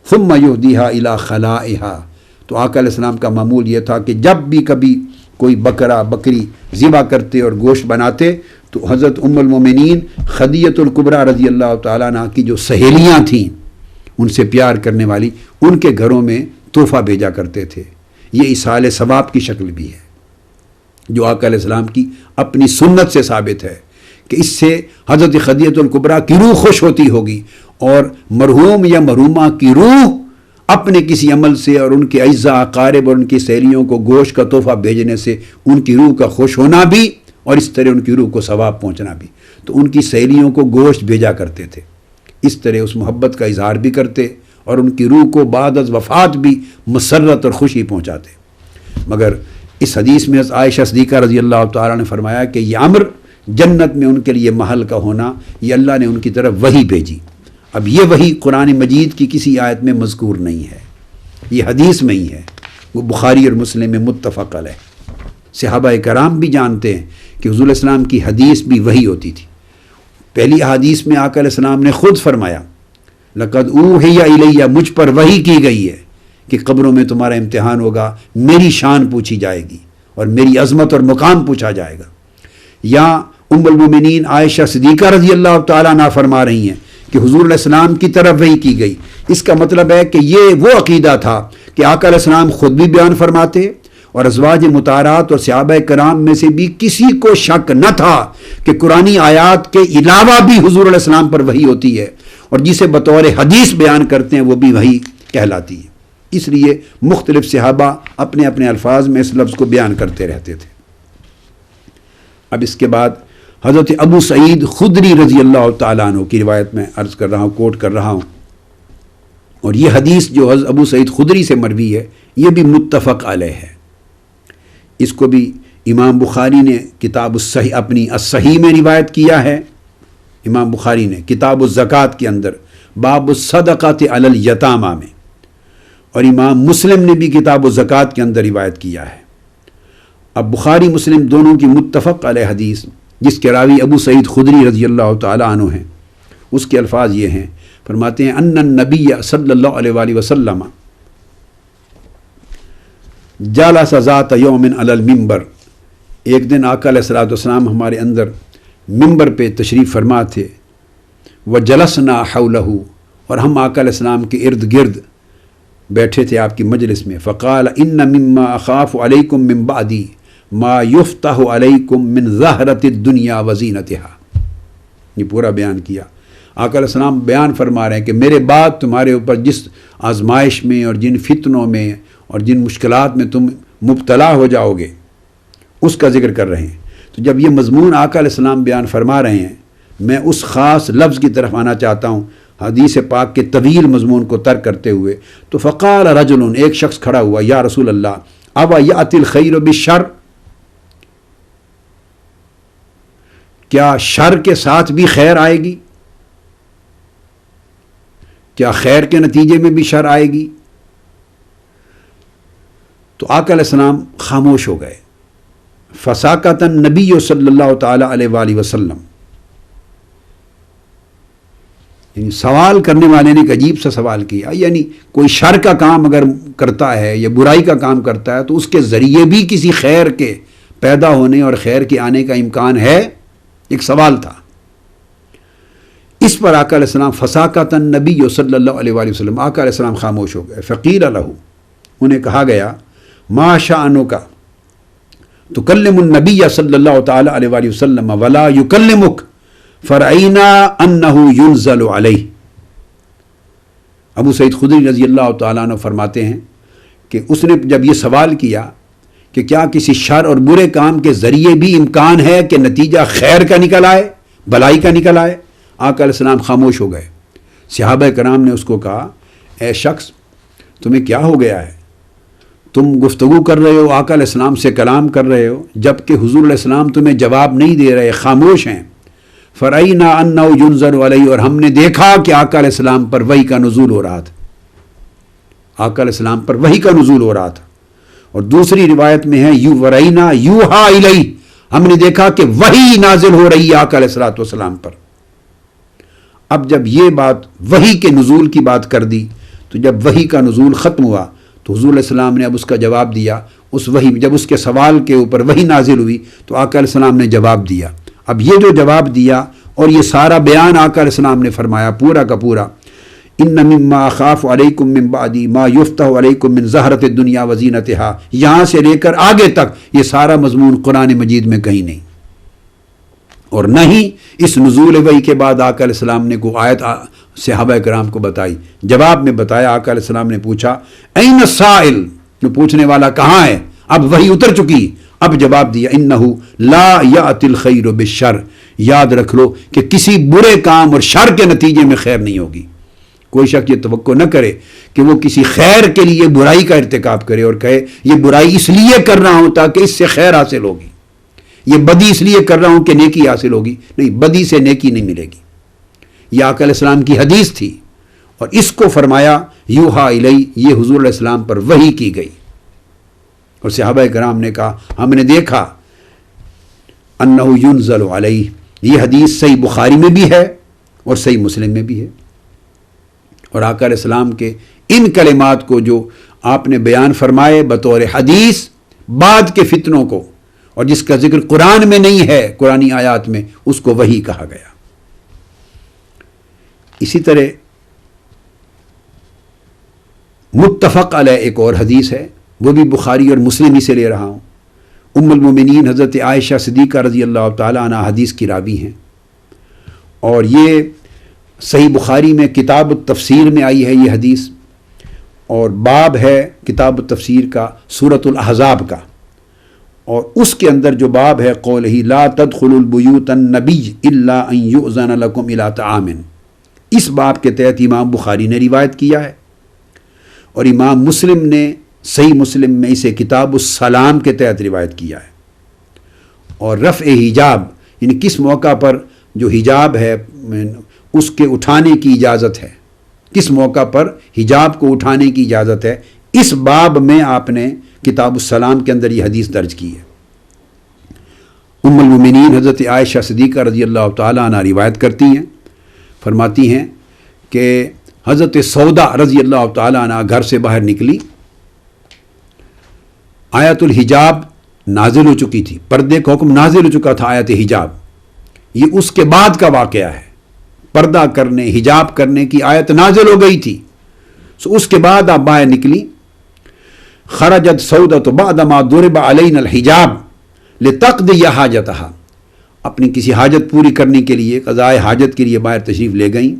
ثُمَّ يُهْدِيهَا إِلَىٰ خَلَائِهَا، تو آقا علیہ السلام کا معمول یہ تھا کہ جب بھی کبھی کوئی بکرا بکری ذبح کرتے اور گوشت بناتے، تو حضرت ام المومنین خدیجہ الکبریٰ رضی اللہ تعالیٰ عنہ کی جو سہیلیاں تھیں، ان سے پیار کرنے والی، ان کے گھروں میں تحفہ بھیجا کرتے تھے۔ یہ ایصال ثواب کی شکل بھی ہے، جو آقا علیہ السلام کی اپنی سنت سے ثابت ہے کہ اس سے حضرت خدیجہ الکبریٰ کی روح خوش ہوتی ہوگی، اور مرحوم یا مرحومہ کی روح اپنے کسی عمل سے اور ان کے اعزاء اقارب اور ان کی سہیلیوں کو گوشت کا تحفہ بھیجنے سے ان کی روح کا خوش ہونا بھی، اور اس طرح ان کی روح کو ثواب پہنچنا بھی، تو ان کی سہیلیوں کو گوشت بھیجا کرتے تھے، اس طرح اس محبت کا اظہار بھی کرتے اور ان کی روح کو بعد از وفات بھی مسرت اور خوشی پہنچاتے۔ مگر اس حدیث میں عائشہ صدیقہ رضی اللہ تعالیٰ نے فرمایا کہ یہ امر جنت میں ان کے لیے محل کا ہونا، یہ اللہ نے ان کی طرف وحی بھیجی۔ اب یہ وحی قرآن مجید کی کسی آیت میں مذکور نہیں ہے، یہ حدیث میں ہی ہے، وہ بخاری اور مسلم میں متفق علیہ۔ صحابہ کرام بھی جانتے ہیں کہ حضور علیہ السلام کی حدیث بھی وحی ہوتی تھی۔ پہلی حدیث میں آقا علیہ السلام نے خود فرمایا لقد اوحی الیہ، مجھ پر وحی کی گئی ہے کہ قبروں میں تمہارا امتحان ہوگا، میری شان پوچھی جائے گی اور میری عظمت اور مقام پوچھا جائے گا۔ یہاں ام المومنین عائشہ صدیقہ رضی اللہ تعالیٰ عنہ فرما رہی ہیں کہ حضور علیہ السلام کی طرف وحی کی گئی۔ اس کا مطلب ہے کہ یہ وہ عقیدہ تھا کہ آقا علیہ السلام خود بھی بیان فرماتے، اور ازواج مطہرات اور صحابہ کرام میں سے بھی کسی کو شک نہ تھا کہ قرآنی آیات کے علاوہ بھی حضور علیہ السلام پر وحی ہوتی ہے، اور جسے بطور حدیث بیان کرتے ہیں وہ بھی وحی کہلاتی ہے۔ اس لیے مختلف صحابہ اپنے اپنے الفاظ میں اس لفظ کو بیان کرتے رہتے تھے۔ اب اس کے بعد حضرت ابو سعید خدری رضی اللہ تعالیٰ عنہ کی روایت میں عرض کر رہا ہوں، کوٹ کر رہا ہوں، اور یہ حدیث جو حضرت ابو سعید خدری سے مروی ہے یہ بھی متفق علیہ ہے۔ اس کو بھی امام بخاری نے کتاب الصحیح اپنی الصحیح میں روایت کیا ہے، امام بخاری نے کتاب الزکوٰۃ کے اندر باب الصدقۃ علی الیتامى میں، اور امام مسلم نے بھی کتاب الزکوٰۃ کے اندر روایت کیا ہے۔ اب بخاری مسلم دونوں کی متفق علیہ حدیث جس کے راوی ابو سعید خدری رضی اللہ تعالیٰ عنہ ہیں، اس کے الفاظ یہ ہیں، فرماتے ہیں ان النبی صلی اللہ علیہ وآلہ وسلم جلس ذات یوم علی المنبر، ایک دن آقا علیہ الصلوۃ والسلام ہمارے اندر منبر پہ تشریف فرما تھے، وجلسنا حولہ، اور ہم آقا علیہ السلام کے ارد گرد بیٹھے تھے آپ کی مجلس میں، فقال ان مما اخاف علیکم من بعدی ما یفتح علیکم من زہرۃ الدنیا وزینتها، یہ پورا بیان کیا۔ آقا علیہ السلام بیان فرما رہے ہیں کہ میرے بعد تمہارے اوپر جس آزمائش میں اور جن فتنوں میں اور جن مشکلات میں تم مبتلا ہو جاؤ گے، اس کا ذکر کر رہے ہیں. تو جب یہ مضمون آقا علیہ السلام بیان فرما رہے ہیں، میں اس خاص لفظ کی طرف آنا چاہتا ہوں حدیث پاک کے طویل مضمون کو ترک کرتے ہوئے. تو فقال رجل، ایک شخص کھڑا ہوا، یا رسول اللہ ابا یأتی الخیر بالشر، کیا شر کے ساتھ بھی خیر آئے گی؟ کیا خیر کے نتیجے میں بھی شر آئے گی؟ تو آقا علیہ السلام خاموش ہو گئے. فساکت النبی صلی اللہ تعالی علیہ وآلہ وسلم، یعنی سوال کرنے والے نے ایک عجیب سا سوال کیا. یعنی کوئی شر کا کام اگر کرتا ہے یا برائی کا کام کرتا ہے تو اس کے ذریعے بھی کسی خیر کے پیدا ہونے اور خیر کے آنے کا امکان ہے؟ ایک سوال تھا. اس پر آقا علیہ السلام فساکت النبی صلی اللہ علیہ وآلہ وسلم، آقا علیہ السلام خاموش ہو گئے. فقیل لہ، انہیں کہا گیا ما شأنک تکلم النبی صلی اللہ تعالی علیہ وآلہ وسلم ولا یکلمک فرعینا انہ ینزل علیہ. ابو سعید خدری رضی اللہ تعالیٰ عنہ فرماتے ہیں کہ اس نے جب یہ سوال کیا کہ کیا کسی شر اور برے کام کے ذریعے بھی امکان ہے کہ نتیجہ خیر کا نکل آئے، بھلائی کا نکل آئے، آقا علیہ السلام خاموش ہو گئے. صحابہ کرام نے اس کو کہا اے شخص تمہیں کیا ہو گیا ہے؟ تم گفتگو کر رہے ہو، آقا علیہ السلام سے کلام کر رہے ہو، جبکہ حضور علیہ السلام تمہیں جواب نہیں دے رہے، خاموش ہیں. فرعینا انہ ینزل علیہ، اور ہم نے دیکھا کہ آقا علیہ السلام پر وحی کا نزول ہو رہا تھا. آقا علیہ السلام پر وحی کا نزول ہو رہا تھا. اور دوسری روایت میں ہے ورعینا یوحا الیہ، ہم نے دیکھا کہ وحی نازل ہو رہی ہے آقا علیہ الصلوۃ والسلام پر. اب جب یہ بات وحی کے نزول کی بات کر دی، تو جب وحی کا نزول ختم ہوا تو حضور علیہ السلام نے اب اس کا جواب دیا. اس وحی جب اس کے سوال کے اوپر وحی نازل ہوئی تو آقا علیہ السلام نے جواب دیا. اب یہ جو جواب دیا اور یہ سارا بیان آقا علیہ السلام نے فرمایا پورا کا پورا، ان مما اخاف علیکم من بعدی ما یفتح علیکم من زہرۃ الدنیا وزینتہا، یہاں سے لے کر آگے تک یہ سارا مضمون قرآن مجید میں کہیں نہیں. اور نہ ہی اس نزول وحی کے بعد آقا علیہ السلام نے کوئی آیت صحابہ کرام کو بتائی. جواب میں بتایا، آقا علیہ السلام نے پوچھا این السائل، جو پوچھنے والا کہاں ہے؟ اب وحی اتر چکی. اب جواب دیا انہ لا یأتی الخیر بالشر، یاد رکھ لو کہ کسی برے کام اور شر کے نتیجے میں خیر نہیں ہوگی. کوئی شخص یہ توقع نہ کرے کہ وہ کسی خیر کے لیے برائی کا ارتکاب کرے اور کہے یہ برائی اس لیے کر رہا ہوں تاکہ اس سے خیر حاصل ہوگی، یہ بدی اس لیے کر رہا ہوں کہ نیکی حاصل ہوگی. نہیں، بدی سے نیکی نہیں ملے گی. یہ آقا علیہ السلام کی حدیث تھی اور اس کو فرمایا یوحا الیہ، یہ حضور علیہ السلام پر وحی کی گئی. اور صحابہ کرام نے کہا ہم نے دیکھا انہ ینزل علیہ. یہ حدیث صحیح بخاری میں بھی ہے اور صحیح مسلم میں بھی ہے. اور آقا علیہ السلام کے ان کلمات کو جو آپ نے بیان فرمائے بطور حدیث بعد کے فتنوں کو، اور جس کا ذکر قرآن میں نہیں ہے، قرآنی آیات میں، اس کو وحی کہا گیا. اسی طرح متفق علیہ ایک اور حدیث ہے، وہ بھی بخاری اور مسلم ہی سے لے رہا ہوں. ام المومنین حضرت عائشہ صدیقہ رضی اللہ تعالی عنہ حدیث کی راوی ہیں، اور یہ صحیح بخاری میں کتاب التفسیر میں آئی ہے یہ حدیث، اور باب ہے کتاب التفسیر کا سورۃ الاحزاب کا، اور اس کے اندر جو باب ہے قولہ لا تدخلوا البیوت النبی الا ان یؤذن لکم الی طعام، اس باب کے تحت امام بخاری نے روایت کیا ہے. اور امام مسلم نے صحیح مسلم میں اسے کتاب السلام کے تحت روایت کیا ہے. اور رفع حجاب، یعنی کس موقع پر جو حجاب ہے اس کے اٹھانے کی اجازت ہے، کس موقع پر حجاب کو اٹھانے کی اجازت ہے، اس باب میں آپ نے کتاب السلام کے اندر یہ حدیث درج کی ہے. ام المومنین حضرت عائشہ صدیقہ رضی اللہ تعالیٰ عنہ روایت کرتی ہیں، فرماتی ہیں کہ حضرت سودا رضی اللہ تعالیٰ عنہ گھر سے باہر نکلی، آیت الحجاب نازل ہو چکی تھی، پردے کا حکم نازل ہو چکا تھا. آیت حجاب یہ اس کے بعد کا واقعہ ہے، پردہ کرنے حجاب کرنے کی آیت نازل ہو گئی تھی. سو اس کے بعد آپ باہر نکلی. خرجت سودۃ بعدما ضرب علینا الحجاب لتقضی حاجتها، اپنی کسی حاجت پوری کرنے کے لیے، قضاء حاجت کے لیے باہر تشریف لے گئیں.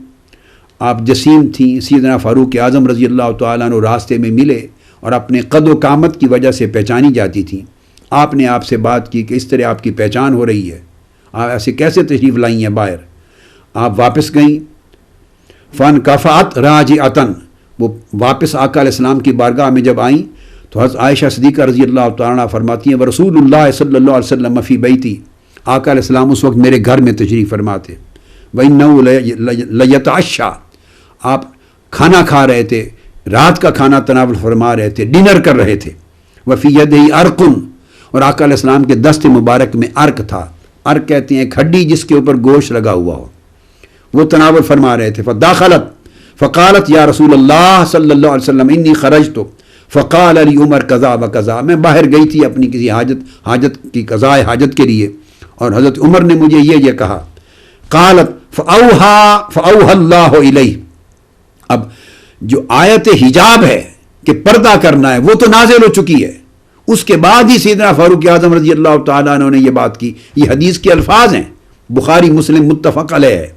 آپ جسیم تھیں، سیدنا فاروق اعظم رضی اللہ تعالیٰ عنہ راستے میں ملے اور اپنے قد و قامت کی وجہ سے پہچانی جاتی تھیں. آپ نے آپ سے بات کی کہ اس طرح آپ کی پہچان ہو رہی ہے، آپ ایسے کیسے تشریف لائی ہیں باہر؟ آپ واپس گئیں، فن کفات راجعتن، وہ واپس آقا علیہ السلام کی بارگاہ میں جب آئیں تو حضرت عائشہ صدیقہ رضی اللہ تعالیٰ عنہ فرماتی ہیں ورسول اللہ صلی اللہ علیہ وسلم فی بیتی، آقا علیہ السلام اس وقت میرے گھر میں تشریف فرما تھے، وَإِنَّهُ لَيَتَعَشَّى، آپ کھانا کھا رہے تھے، رات کا کھانا تناول فرما رہے تھے، ڈنر کر رہے تھے، وفی یدہ ارقن، اور آقا علیہ السلام کے دست مبارک میں ارق تھا، ارق کہتے ہیں ایک ہڈی جس کے اوپر گوشت لگا ہوا ہو، وہ تناول فرما رہے تھے، فداخلت فقالت یا رسول اللہ صلی اللہ علیہ وسلم انی خرجت فقال علی عمر قضا و قضا، میں باہر گئی تھی اپنی کسی حاجت کی قضاء حاجت کے لیے، اور حضرت عمر نے مجھے یہ کہا، قالت فأوحى اللہ الیہ، اب جو آیت حجاب ہے کہ پردہ کرنا ہے وہ تو نازل ہو چکی ہے، اس کے بعد ہی سیدنا فاروق اعظم رضی اللہ تعالیٰ عنہ نے یہ بات کی، یہ حدیث کے الفاظ ہیں، بخاری مسلم متفق علیہ ہے۔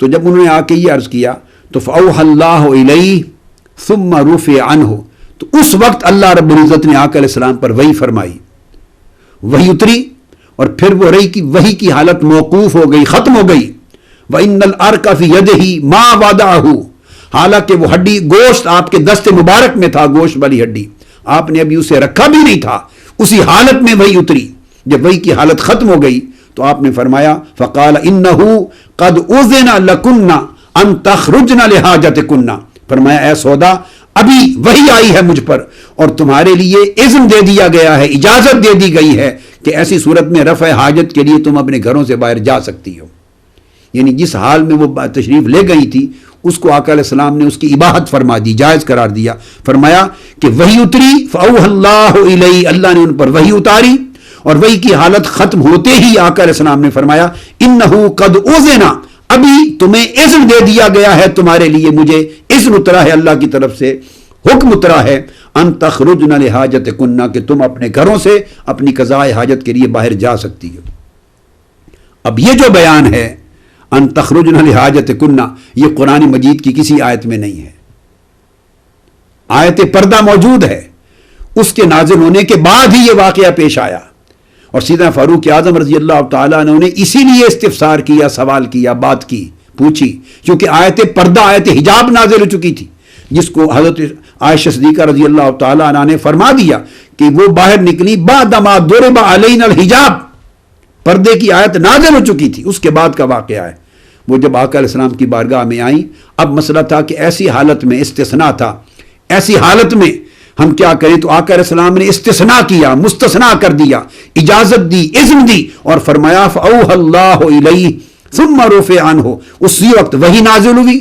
تو جب انہوں نے آ کے یہ عرض کیا تو فأوحى اللہ الیہ ثم رفع عنہ، تو اس وقت اللہ رب العزت نے آقا علیہ السلام پر وحی فرمائی، وحی اتری، اور پھر وہ وحی کی حالت موقوف ہو گئی، ختم ہو گئی۔ وَإِنَّ الْأَرْقَ فِي يَدِهِ مَا وَضَعَهُ، حالانکہ وہ ہڈی گوشت آپ کے دست مبارک میں تھا، گوشت والی ہڈی آپ نے ابھی اسے رکھا بھی نہیں تھا، اسی حالت میں وحی اتری۔ جب وحی کی حالت ختم ہو گئی تو آپ نے فرمایا فقال إِنَّهُ قَدْ أُذِنَ لَكُنَّ أَن تَخْرُجْنَ لِحَاجَتِكُنَّ، فرمایا اے سودا ابھی وحی آئی ہے مجھ پر اور تمہارے لیے اذن دے دیا گیا ہے، اجازت دے دی گئی ہے کہ ایسی صورت میں رفع حاجت کے لیے تم اپنے گھروں سے باہر جا سکتی ہو۔ یعنی جس حال میں وہ تشریف لے گئی تھی اس کو آقا علیہ السلام نے اس کی اباحت فرما دی، جائز قرار دیا، فرمایا کہ وحی اتری، فأوحى اللہ الیہ، اللہ نے ان پر وحی اتاری، اور وحی کی حالت ختم ہوتے ہی آقا علیہ السلام نے فرمایا انہ قد اذن، ابھی تمہیں اذن دے دیا گیا ہے، تمہارے لیے مجھے اذن اترا ہے، اللہ کی طرف سے حکم اترا ہے، ان تخرجن لحاجتکن، کہ تم اپنے گھروں سے اپنی قضاء حاجت کے لیے باہر جا سکتی ہو۔ اب یہ جو بیان ہے ان تخرجن لحاجتکن، یہ قرآن مجید کی کسی آیت میں نہیں ہے، آیت پردہ موجود ہے، اس کے نازل ہونے کے بعد ہی یہ واقعہ پیش آیا، اور سیدنا فاروق اعظم رضی اللہ تعالیٰ عنہ نے اسی لیے استفسار کیا، سوال کیا، بات کی، پوچھی، کیونکہ آیت پردہ، آیت حجاب نازل ہو چکی تھی، جس کو حضرت عائشہ صدیقہ رضی اللہ تعالیٰ عنہ نے فرما دیا کہ وہ باہر نکلی بعدما ضرب علینا الحجاب، پردے کی آیت نازل ہو چکی تھی، اس کے بعد کا واقعہ ہے۔ وہ جب آقا علیہ السلام کی بارگاہ میں آئیں، اب مسئلہ تھا کہ ایسی حالت میں استثناء تھا، ایسی حالت میں ہم کیا کریں، تو آقا علیہ السلام نے استثناء کیا، مستثنیٰ کر دیا، اجازت دی، اذن دی، اور فرمایا فأوحى اللہ الیہ ثم رفع عنہ، اسی وقت وحی نازل ہوئی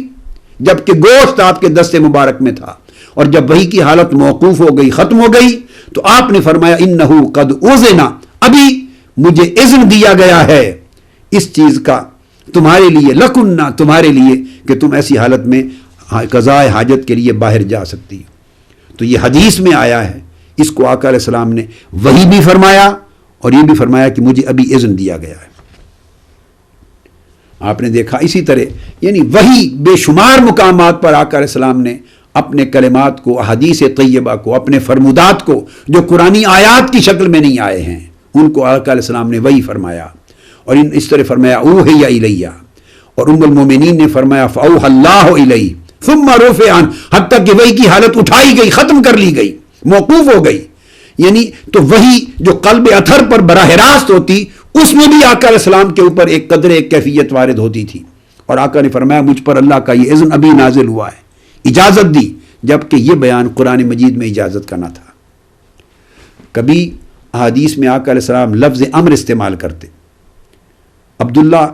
جبکہ گوشت آپ کے دست مبارک میں تھا، اور جب وحی کی حالت موقوف ہو گئی، ختم ہو گئی، تو آپ نے فرمایا انہ قد اذن، ابھی مجھے اذن دیا گیا ہے اس چیز کا تمہارے لیے، لکنہ، تمہارے لیے، کہ تم ایسی حالت میں قضاء حاجت کے لیے باہر جا سکتی ہو۔ تو یہ حدیث میں آیا ہے، اس کو آقا علیہ السلام نے وحی بھی فرمایا اور یہ بھی فرمایا کہ مجھے ابھی اذن دیا گیا ہے۔ آپ نے دیکھا اسی طرح، یعنی وحی بے شمار مقامات پر آقا علیہ السلام نے اپنے کلمات کو، احادیث طیبہ کو، اپنے فرمودات کو جو قرآنی آیات کی شکل میں نہیں آئے ہیں، ان کو آقا علیہ السلام نے وحی فرمایا، اور اس طرح فرمایا اوحی الیہ، اور ام المومنین نے فرمایا فأوحى اللہ الیہ ثم رفع عنہ، حتیٰ کہ وحی کی حالت اٹھائی گئی، ختم کر لی گئی، موقوف ہو گئی۔ یعنی تو وحی جو قلب اطہر پر براہ راست ہوتی، اس میں بھی آقا علیہ السلام کے اوپر ایک قدر، ایک کیفیت وارد ہوتی تھی، اور آقا نے فرمایا مجھ پر اللہ کا یہ اذن ابھی نازل ہوا ہے، اجازت دی، جبکہ یہ بیان قرآن مجید میں اجازت کا نہ تھا۔ کبھی احادیث میں آقا علیہ السلام لفظ امر استعمال کرتے، عبداللہ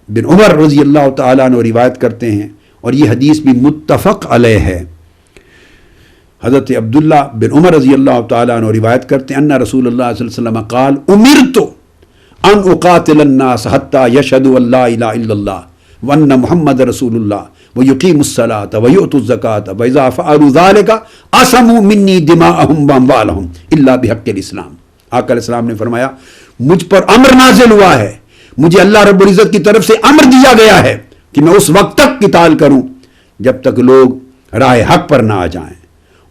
بن عمر رضی اللہ تعالیٰ عنہ روایت کرتے ہیں، اور یہ حدیث بھی متفق علیہ ہے، حضرت عبداللہ بن عمر رضی اللہ تعالیٰ عنہ روایت کرتے ہیں ان رسول اللہ صلی اللہ علیہ وسلم قال امرت ان اقاتل الناس حتى يشهدوا ان لا اله الا الله وان محمد رسول الله ويقيموا الصلاة ويؤتوا الزكاة واذا فعلوا ذلك عصموا مني دماءهم واموالهم الا بحق الاسلام۔ آقا علیہ السلام نے فرمایا مجھ پر امر نازل ہوا ہے، مجھے اللہ رب العزت کی طرف سے امر دیا گیا ہے کہ میں اس وقت تک قتال کروں جب تک لوگ راہ حق پر نہ آ جائیں،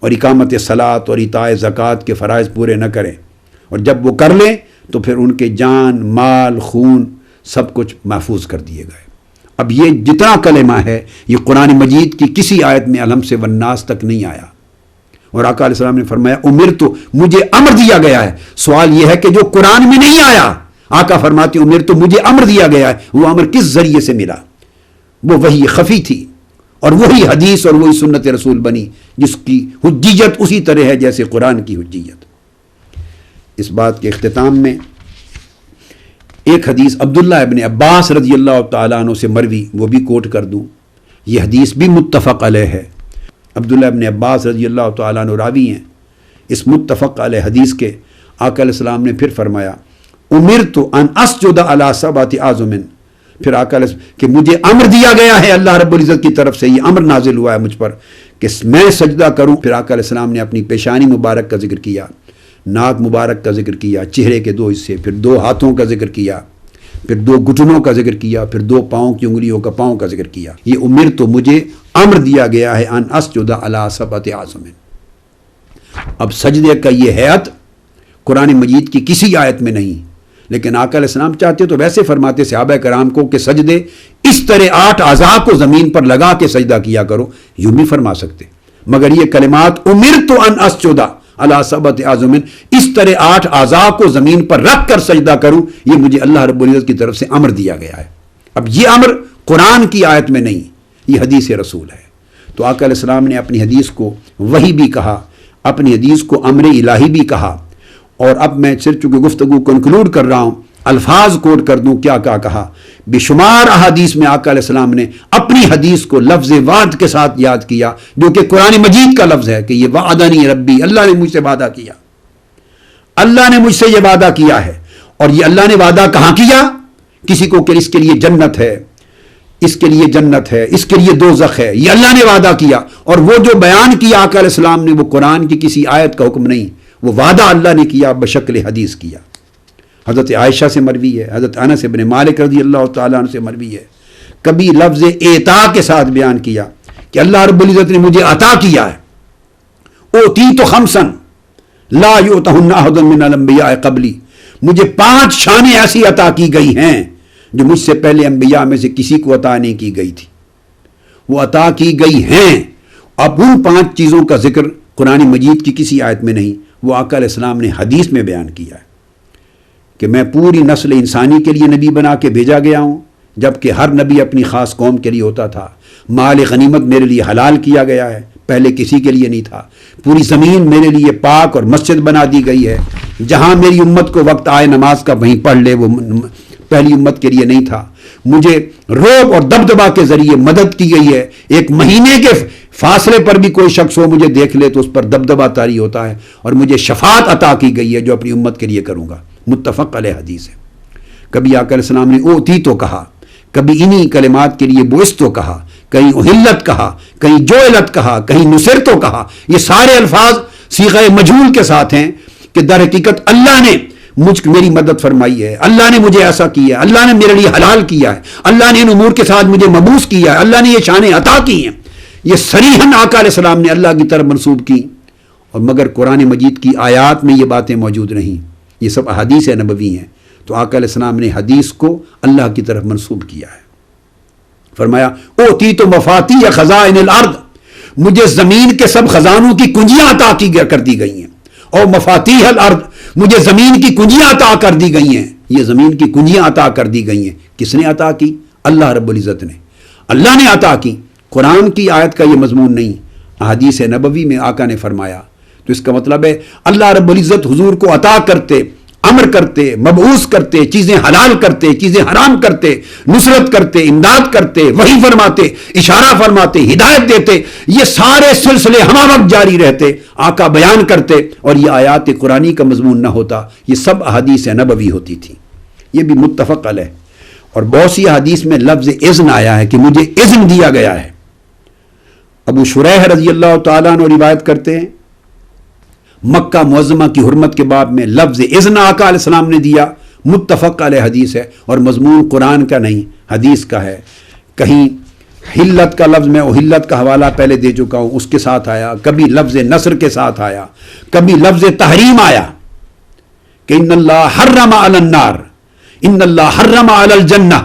اور اقامت صلاۃ اور ایتاء زکوٰۃ کے فرائض پورے نہ کریں، اور جب وہ کر لیں تو پھر ان کے جان مال خون سب کچھ محفوظ کر دیے گئے۔ اب یہ جتنا کلمہ ہے یہ قرآن مجید کی کسی آیت میں الحم سے والناس تک نہیں آیا، اور آقا علیہ السلام نے فرمایا امرت، مجھے امر دیا گیا ہے۔ سوال یہ ہے کہ جو قرآن میں نہیں آیا، آقا فرماتے امرت، مجھے امر دیا گیا ہے، وہ امر کس ذریعے سے ملا؟ وہ وحی خفی تھی، اور وہی حدیث اور وہی سنت رسول بنی جس کی حجیت اسی طرح ہے جیسے قرآن کی حجیت۔ اس بات کے اختتام میں ایک حدیث عبداللہ ابن عباس رضی اللہ تعالیٰ عنہ سے مروی، وہ بھی کوٹ کر دوں۔ یہ حدیث بھی متفق علیہ ہے۔ عبداللہ ابن عباس رضی اللہ تعالیٰ عنہ راوی ہیں اس متفق علیہ حدیث کے۔ آقا علیہ السلام نے پھر فرمایا امرت ان اسجد علی سبعۃ اعظم، پھر آقا علیہ السلام کہ مجھے امر دیا گیا ہے اللہ رب العزت کی طرف سے، یہ امر نازل ہوا ہے مجھ پر کہ میں سجدہ کروں۔ پھر آقا علیہ السلام نے اپنی پیشانی مبارک کا ذکر کیا، ناک مبارک کا ذکر کیا، چہرے کے 2 حصے، پھر 2 ہاتھوں کا ذکر کیا، پھر 2 گھٹنوں کا ذکر کیا، پھر 2 پاؤں کی انگلیوں کا پاؤں کا ذکر کیا۔ یہ امر تو مجھے امر دیا گیا ہے ان اسجد علی سبعۃ اعظم۔ اب سجدے کا یہ ہیئت قرآن مجید کی کسی آیت میں نہیں، لیکن آقا علیہ السلام چاہتے تو ویسے فرماتے صحابہ کرام کو کہ سجدے اس طرح 8 اعضاء کو زمین پر لگا کے سجدہ کیا کرو، یوں بھی فرما سکتے، مگر یہ کلمات امرت ان اسجد علی سبعۃ اعظم، اس طرح 8 اعضاء کو زمین پر رکھ کر سجدہ کروں، یہ مجھے اللہ رب العزت کی طرف سے امر دیا گیا ہے۔ اب یہ امر قرآن کی آیت میں نہیں، یہ حدیث رسول ہے۔ تو آقا علیہ السلام نے اپنی حدیث کو وحی بھی کہا، اپنی حدیث کو امر الہی بھی کہا، اور اب میں صرف چونکہ گفتگو کنکلوڈ کر رہا ہوں، الفاظ کوٹ کر دوں کیا کہا۔ بے شمار احادیث میں آقا علیہ السلام نے اپنی حدیث کو لفظ وعد کے ساتھ یاد کیا، جو کہ قرآن مجید کا لفظ ہے کہ یہ وعدنی ربی، اللہ نے مجھ سے وعدہ کیا، اللہ نے مجھ سے یہ وعدہ کیا ہے۔ اور یہ اللہ نے وعدہ کہاں کیا؟ کسی کو کہ اس کے لیے جنت ہے، اس کے لیے جنت ہے، اس کے لیے دوزخ ہے، یہ اللہ نے وعدہ کیا، اور وہ جو بیان کیا آقا علیہ السلام نے وہ قرآن کی کسی آیت کا حکم نہیں، وہ وعدہ اللہ نے کیا، بشکل حدیث کیا۔ حضرت عائشہ سے مروی ہے، حضرت انس بن مالک رضی اللہ تعالیٰ عنہ سے مروی ہے، کبھی لفظ اعطا کے ساتھ بیان کیا کہ اللہ رب العزت نے مجھے عطا کیا ہے، اوتیت خمسا لا یؤتہن احد من الانبیاء قبلی، مجھے 5 شانیں ایسی عطا کی گئی ہیں جو مجھ سے پہلے انبیاء میں سے کسی کو عطا نہیں کی گئی تھی، وہ عطا کی گئی ہیں۔ اب ان 5 چیزوں کا ذکر قرآن مجید کی کسی آیت میں نہیں، وہ آقا علیہ السلام نے حدیث میں بیان کیا ہے کہ میں پوری نسل انسانی کے لیے نبی بنا کے بھیجا گیا ہوں، جبکہ ہر نبی اپنی خاص قوم کے لیے ہوتا تھا۔ مال غنیمت میرے لیے حلال کیا گیا ہے، پہلے کسی کے لیے نہیں تھا۔ پوری زمین میرے لیے پاک اور مسجد بنا دی گئی ہے، جہاں میری امت کو وقت آئے نماز کا وہیں پڑھ لے، وہ پہلی امت کے لیے نہیں تھا۔ مجھے روب اور دبدبا کے ذریعے مدد کی گئی ہے، 1 مہینے کے فاصلے پر بھی کوئی شخص ہو مجھے دیکھ لے تو اس پر دبدبا طاری ہوتا ہے، اور مجھے شفاعت عطا کی گئی ہے جو اپنی امت کے لیے کروں گا۔ متفق علیہ حدیث ہے۔ کبھی آقا علیہ السلام نے اوتی تو کہا، کبھی انہی کلمات کے لیے بعث تو کہا، کہیں احلت کہا، کہیں جوعلت کہا، کہیں نصرت تو کہا۔ یہ سارے الفاظ صیغہ مجہول کے ساتھ ہیں کہ در حقیقت اللہ نے میری مدد فرمائی ہے، اللہ نے مجھے ایسا کیا ہے، اللہ نے میرے لیے حلال کیا ہے، اللہ نے ان امور کے ساتھ مجھے مبعوث کیا ہے، اللہ نے یہ شانیں عطا کی ہیں۔ یہ صریحاً آقا علیہ السلام نے اللہ کی طرف منسوب کی، اور مگر قرآن مجید کی آیات میں یہ باتیں موجود نہیں، یہ سب احادیث نبوی ہیں۔ تو آقا علیہ السلام نے حدیث کو اللہ کی طرف منسوب کیا ہے۔ فرمایا اوتیت مفاتیح خزائن الارض، مجھے زمین کے سب خزانوں کی کنجیاں عطا کر دی گئی ہیں، اور مفاتیح الارض، مجھے زمین کی کنجیاں عطا کر دی گئی ہیں۔ یہ زمین کی کنجیاں عطا کر دی گئی ہیں، کس نے عطا کی؟ اللہ رب العزت نے، اللہ نے عطا کی۔ قرآن کی آیت کا یہ مضمون نہیں، احادیث نبوی میں آقا نے فرمایا۔ تو اس کا مطلب ہے اللہ رب العزت حضور کو عطا کرتے، امر کرتے، مبعوث کرتے، چیزیں حلال کرتے، چیزیں حرام کرتے، نصرت کرتے، امداد کرتے، وحی فرماتے، اشارہ فرماتے، ہدایت دیتے، یہ سارے سلسلے ہمہ وقت جاری رہتے، آقا بیان کرتے، اور یہ آیات قرآنی کا مضمون نہ ہوتا، یہ سب احادیث نبوی ہوتی تھی۔ یہ بھی متفق علیہ۔ اور بہت سی حدیث میں لفظ اذن آیا ہے کہ مجھے اذن دیا گیا ہے۔ ابو شریح رضی اللہ تعالیٰ عنہ روایت کرتے ہیں، مکہ معظمہ کی حرمت کے باب میں لفظ اذن آقا علیہ السلام نے دیا، متفق علیہ حدیث ہے، اور مضمون قرآن کا نہیں حدیث کا ہے۔ کہیں حلت کا لفظ، میں احلت کا حوالہ پہلے دے چکا ہوں، اس کے ساتھ آیا، کبھی لفظ نصر کے ساتھ آیا، کبھی لفظ تحریم آیا کہ ان اللہ حرم علی النار، ان اللہ حرم علی الجنہ،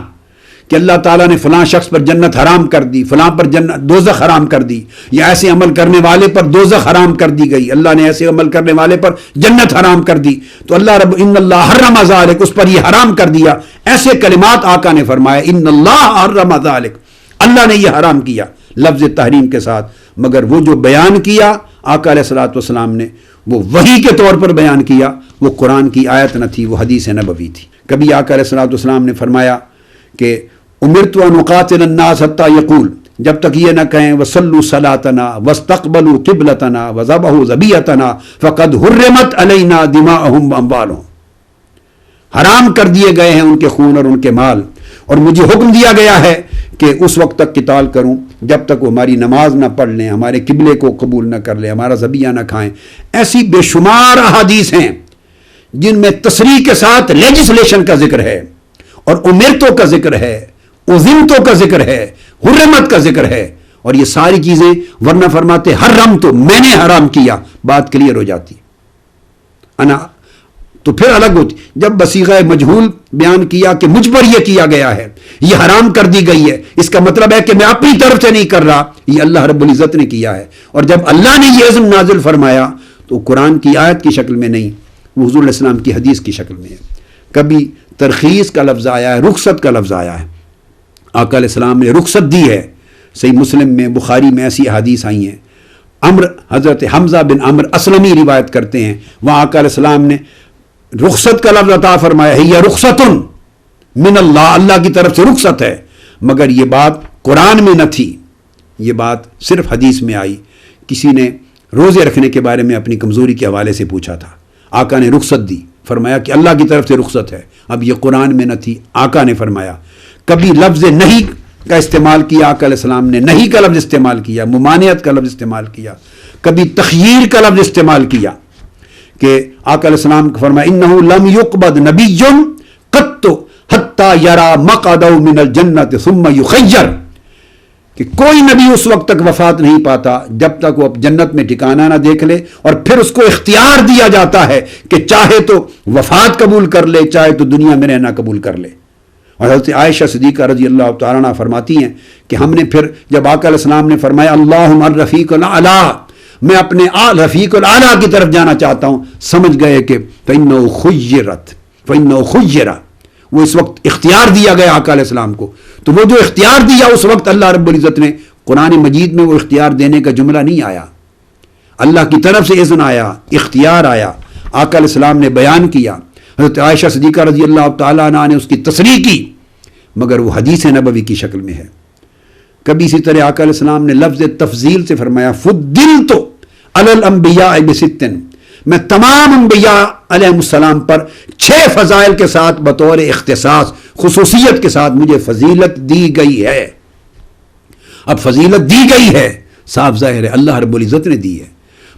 کہ اللہ تعالیٰ نے فلاں شخص پر جنت حرام کر دی، فلاں پر جنت دوزخ حرام کر دی، یا ایسے عمل کرنے والے پر دوزخ حرام کر دی گئی، اللہ نے ایسے عمل کرنے والے پر جنت حرام کر دی، تو اللہ رب ان اللہ حرم ذالک، اس پر یہ حرام کر دیا. ایسے کلمات آقا نے فرمایا ان اللہ حرم ذالک، اللہ نے یہ حرام کیا لفظ تحریم کے ساتھ. مگر وہ جو بیان کیا آقا علیہ الصلوۃ والسلام نے، وہ وحی کے طور پر بیان کیا، وہ قرآن کی آیت نہ تھی، وہ حدیث نبوی تھی. کبھی آقا علیہ الصلوۃ والسلام نے فرمایا کہ امرت ان اقاتل الناس حتی یقول، جب تک یہ نہ کہیں وصلوا صلاتنا واستقبلوا قبلتنا وذبحوا ذبیحتنا فقد حرمت علینا دماءہم واموالہم، حرام کر دیے گئے ہیں ان کے خون اور ان کے مال، اور مجھے حکم دیا گیا ہے کہ اس وقت تک قتال کروں جب تک وہ ہماری نماز نہ پڑھ لیں، ہمارے قبلے کو قبول نہ کر لیں، ہمارا ذبیحہ نہ کھائیں. ایسی بے شمار احادیث ہیں جن میں تصریح کے ساتھ لیجسلیشن کا ذکر ہے، اور امرتوں کا ذکر ہے، اذنتوں کا ذکر ہے، حرمت کا ذکر ہے، اور یہ ساری چیزیں ورنہ فرماتے حرم تو میں نے حرام کیا، بات کلیئر ہو جاتی. انا تو پھر الگ ہوتی. جب بصیغہ مجہول بیان کیا کہ مجھ پر یہ کیا گیا ہے، یہ حرام کر دی گئی ہے، اس کا مطلب ہے کہ میں اپنی طرف سے نہیں کر رہا، یہ اللہ رب العزت نے کیا ہے. اور جب اللہ نے یہ عزم نازل فرمایا تو قرآن کی آیت کی شکل میں نہیں، وہ حضور علیہ السلام کی حدیث کی شکل میں ہے. کبھی ترخیص کا لفظ آیا ہے، رخصت کا لفظ آیا ہے. آقا علیہ السلام نے رخصت دی ہے. صحیح مسلم میں، بخاری میں ایسی احادیث آئی ہیں. حضرت حمزہ بن عمر اسلمی روایت کرتے ہیں، وہاں آقا علیہ السلام نے رخصت کا لفظ عطا فرمایا ہے، یہ رخصت من اللہ، اللہ کی طرف سے رخصت ہے. مگر یہ بات قرآن میں نہ تھی، یہ بات صرف حدیث میں آئی. کسی نے روزے رکھنے کے بارے میں اپنی کمزوری کے حوالے سے پوچھا تھا، آقا نے رخصت دی، فرمایا کہ اللہ کی طرف سے رخصت ہے. اب یہ قرآن میں نہ تھی، آقا نے فرمایا. کبھی لفظ نہیں کا استعمال کیا آقا علیہ السلام نے، نہیں کا لفظ استعمال کیا، ممانعت کا لفظ استعمال کیا. کبھی تخییر کا لفظ استعمال کیا کہ آقا علیہ السلام کو فرمایا انہو لم یقبض نبی قط حتی یرا مقعدہ من الجنت ثم یخیر، کہ کوئی نبی اس وقت تک وفات نہیں پاتا جب تک وہ جنت میں ٹھکانہ نہ دیکھ لے، اور پھر اس کو اختیار دیا جاتا ہے کہ چاہے تو وفات قبول کر لے، چاہے تو دنیا میں رہنا قبول کر لے. اور حضرت عائشہ صدیقہ رضی اللہ تعالیٰ عنہ فرماتی ہیں کہ ہم نے پھر جب آقا علیہ السلام نے فرمایا اللہم الرفیق الاعلیٰ، میں اپنے رفیق الاعلیٰ کی طرف جانا چاہتا ہوں، سمجھ گئے کہ فَإِنَّهُ خُيِّرَ، وہ اس وقت اختیار دیا گیا آقا علیہ السلام کو. تو وہ جو اختیار دیا اس وقت اللہ رب العزت نے، قرآن مجید میں وہ اختیار دینے کا جملہ نہیں آیا، اللہ کی طرف سے اذن آیا، اختیار آیا، آقا علیہ السلام نے بیان کیا. حضرت عائشہ صدیقہ رضی اللہ تعالیٰ عنہ نے اس کی تصریح کی، مگر وہ حدیث نبوی کی شکل میں ہے. کبھی اسی طرح آقا علیہ السلام نے لفظ تفضیل سے فرمایا فضلت علی الانبیاء بست، میں تمام انبیاء علیہ السلام پر 6 فضائل کے ساتھ بطور اختصاص، خصوصیت کے ساتھ مجھے فضیلت دی گئی ہے. اب فضیلت دی گئی ہے، صاف ظاہر ہے اللہ رب العزت نے دی ہے.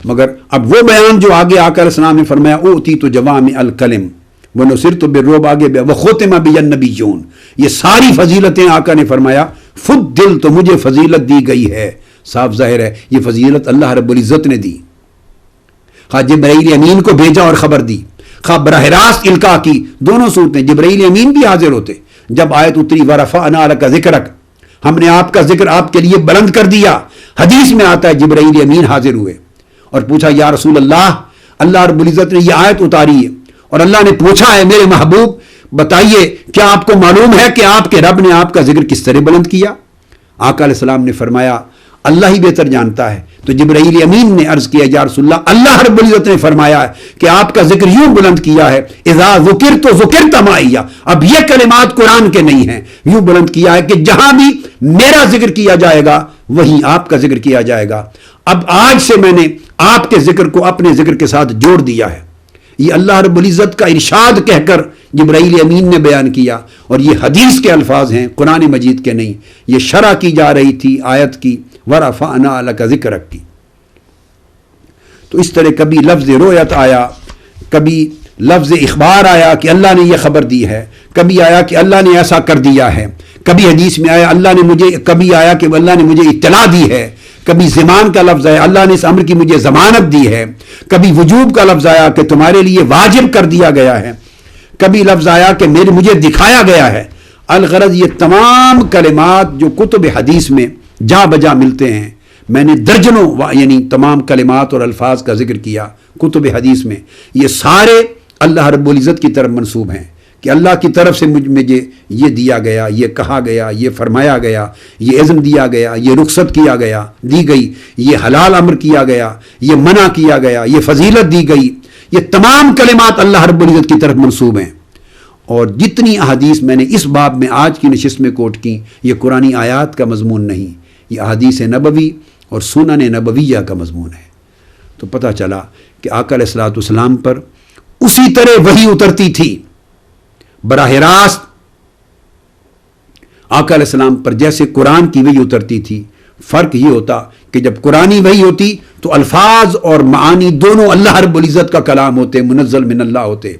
مگر اب وہ بیان جو آگے آقا علیہ السلام نے فرمایا اوتیت جوامع الکلم ونصرت بالرعب، آگے وختم بی النبیون، یہ ساری فضیلتیں آقا نے فرمایا فضل، تو مجھے فضیلت دی گئی ہے. صاف ظاہر ہے یہ فضیلت اللہ رب العزت نے دی. خواہ جبرائیل امین کو بھیجا اور خبر دی، خواہ براہ راست القاء کی، دونوں صورتیں جبرائیل امین بھی حاضر ہوتے. جب آیت اتری ورفعنا لک ذکرک، ہم نے آپ کا ذکر آپ کے لیے بلند کر دیا، حدیث میں آتا ہے جبرائیل امین حاضر ہوئے اور پوچھا یا رسول اللہ، اللہ رب العزت نے یہ آیت اتاری ہے اور اللہ نے پوچھا ہے میرے محبوب بتائیے کیا آپ کو معلوم ہے کہ آپ کے رب نے آپ کا ذکر کس طرح بلند کیا؟ آقا علیہ السلام نے فرمایا اللہ ہی بہتر جانتا ہے. تو جبرائیل امین نے عرض کیا یا رسول اللہ، اللہ رب العزت نے فرمایا ہے کہ آپ کا ذکر یوں بلند کیا ہے اذا ذکرت ذکرت معی، اب یہ کلمات قرآن کے نہیں ہیں، یوں بلند کیا ہے کہ جہاں بھی میرا ذکر کیا جائے گا وہیں آپ کا ذکر کیا جائے گا. اب آج سے میں نے آپ کے ذکر کو اپنے ذکر کے ساتھ جوڑ دیا ہے. یہ اللہ رب العزت کا ارشاد کہہ کر جبرائیل امین نے بیان کیا، اور یہ حدیث کے الفاظ ہیں، قرآن مجید کے نہیں. یہ شرح کی جا رہی تھی آیت کی ورفعنا لک ذکرک کی. تو اس طرح کبھی لفظ رویت آیا، کبھی لفظ اخبار آیا کہ اللہ نے یہ خبر دی ہے، کبھی آیا کہ اللہ نے ایسا کر دیا ہے، کبھی حدیث میں آیا اللہ نے مجھے، کبھی آیا کہ اللہ نے مجھے اطلاع دی ہے، کبھی زمان کا لفظ آیا اللہ نے اس امر کی مجھے ضمانت دی ہے، کبھی وجوب کا لفظ آیا کہ تمہارے لیے واجب کر دیا گیا ہے، کبھی لفظ آیا کہ مجھے دکھایا گیا ہے۔ الغرض یہ تمام کلمات جو کتب حدیث میں جا بجا ملتے ہیں، میں نے درجنوں یعنی تمام کلمات اور الفاظ کا ذکر کیا کتب حدیث میں، یہ سارے اللہ رب العزت کی طرف منسوب ہیں کہ اللہ کی طرف سے مجھے یہ دیا گیا، یہ کہا گیا، یہ فرمایا گیا، یہ اذن دیا گیا، یہ رخصت دی گئی، یہ حلال امر کیا گیا، یہ منع کیا گیا، یہ فضیلت دی گئی۔ یہ تمام کلمات اللہ رب العزت کی طرف منسوب ہیں، اور جتنی احادیث میں نے اس باب میں آج کی نشست میں کوٹ کی، یہ قرآنی آیات کا مضمون نہیں، یہ احادیث نبوی اور سنن نبویہ کا مضمون ہے۔ تو پتہ چلا کہ آقا علیہ الصلوۃ والسلام پر اسی طرح وحی اترتی تھی براہ راست، آقا علیہ السلام پر جیسے قرآن کی وحی اترتی تھی۔ فرق یہ ہوتا کہ جب قرآنی وحی ہوتی تو الفاظ اور معانی دونوں اللہ رب العزت کا کلام ہوتے، منزل من اللہ ہوتے،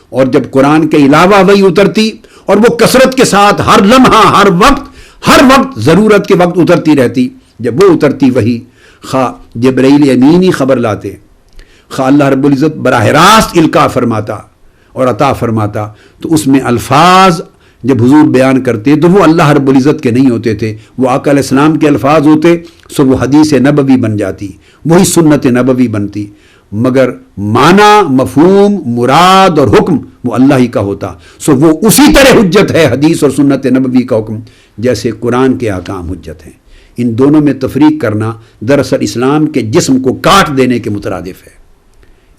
اور جب قرآن کے علاوہ وحی اترتی اور وہ کثرت کے ساتھ ہر لمحہ ہر وقت ضرورت کے وقت اترتی رہتی، جب وہ اترتی وحی خواہ جبرائیل امینی خبر لاتے، خواہ اللہ رب العزت براہ راست القاء فرماتا اور عطا فرماتا، تو اس میں الفاظ جب حضور بیان کرتے تو وہ اللہ رب العزت کے نہیں ہوتے تھے، وہ آقا علیہ السلام کے الفاظ ہوتے، سو وہ حدیث نبوی بن جاتی، وہی سنت نبوی بنتی، مگر معنی، مفہوم، مراد اور حکم وہ اللہ ہی کا ہوتا۔ سو وہ اسی طرح حجت ہے حدیث اور سنت نبوی کا حکم جیسے قرآن کے احکام حجت ہیں۔ ان دونوں میں تفریق کرنا دراصل اسلام کے جسم کو کاٹ دینے کے مترادف ہے،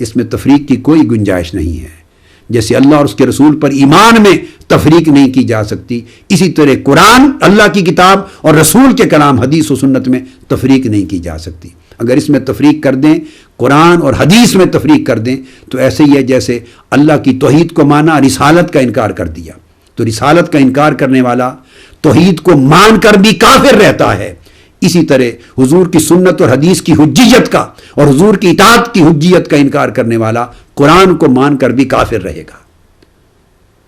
اس میں تفریق کی کوئی گنجائش نہیں ہے۔ جیسے اللہ اور اس کے رسول پر ایمان میں تفریق نہیں کی جا سکتی، اسی طرح قرآن اللہ کی کتاب اور رسول کے کلام حدیث و سنت میں تفریق نہیں کی جا سکتی۔ اگر اس میں تفریق کر دیں، قرآن اور حدیث میں تفریق کر دیں، تو ایسے ہی ہے جیسے اللہ کی توحید کو مانا، رسالت کا انکار کر دیا۔ تو رسالت کا انکار کرنے والا توحید کو مان کر بھی کافر رہتا ہے، اسی طرح حضور کی سنت اور حدیث کی حجیت کا اور حضور کی اطاعت کی حجیت کا انکار کرنے والا قرآن کو مان کر بھی کافر رہے گا۔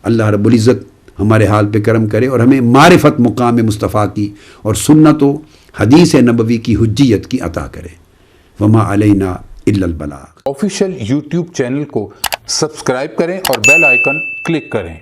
اللہ رب العزت ہمارے حال پہ کرم کرے اور ہمیں معرفت مقام مصطفیٰ کی اور سنت و حدیث نبوی کی حجیت کی عطا کرے۔ وما علینا الا البلاغ۔ آفیشیل یوٹیوب چینل کو سبسکرائب کریں اور بیل آئیکن کلک کریں۔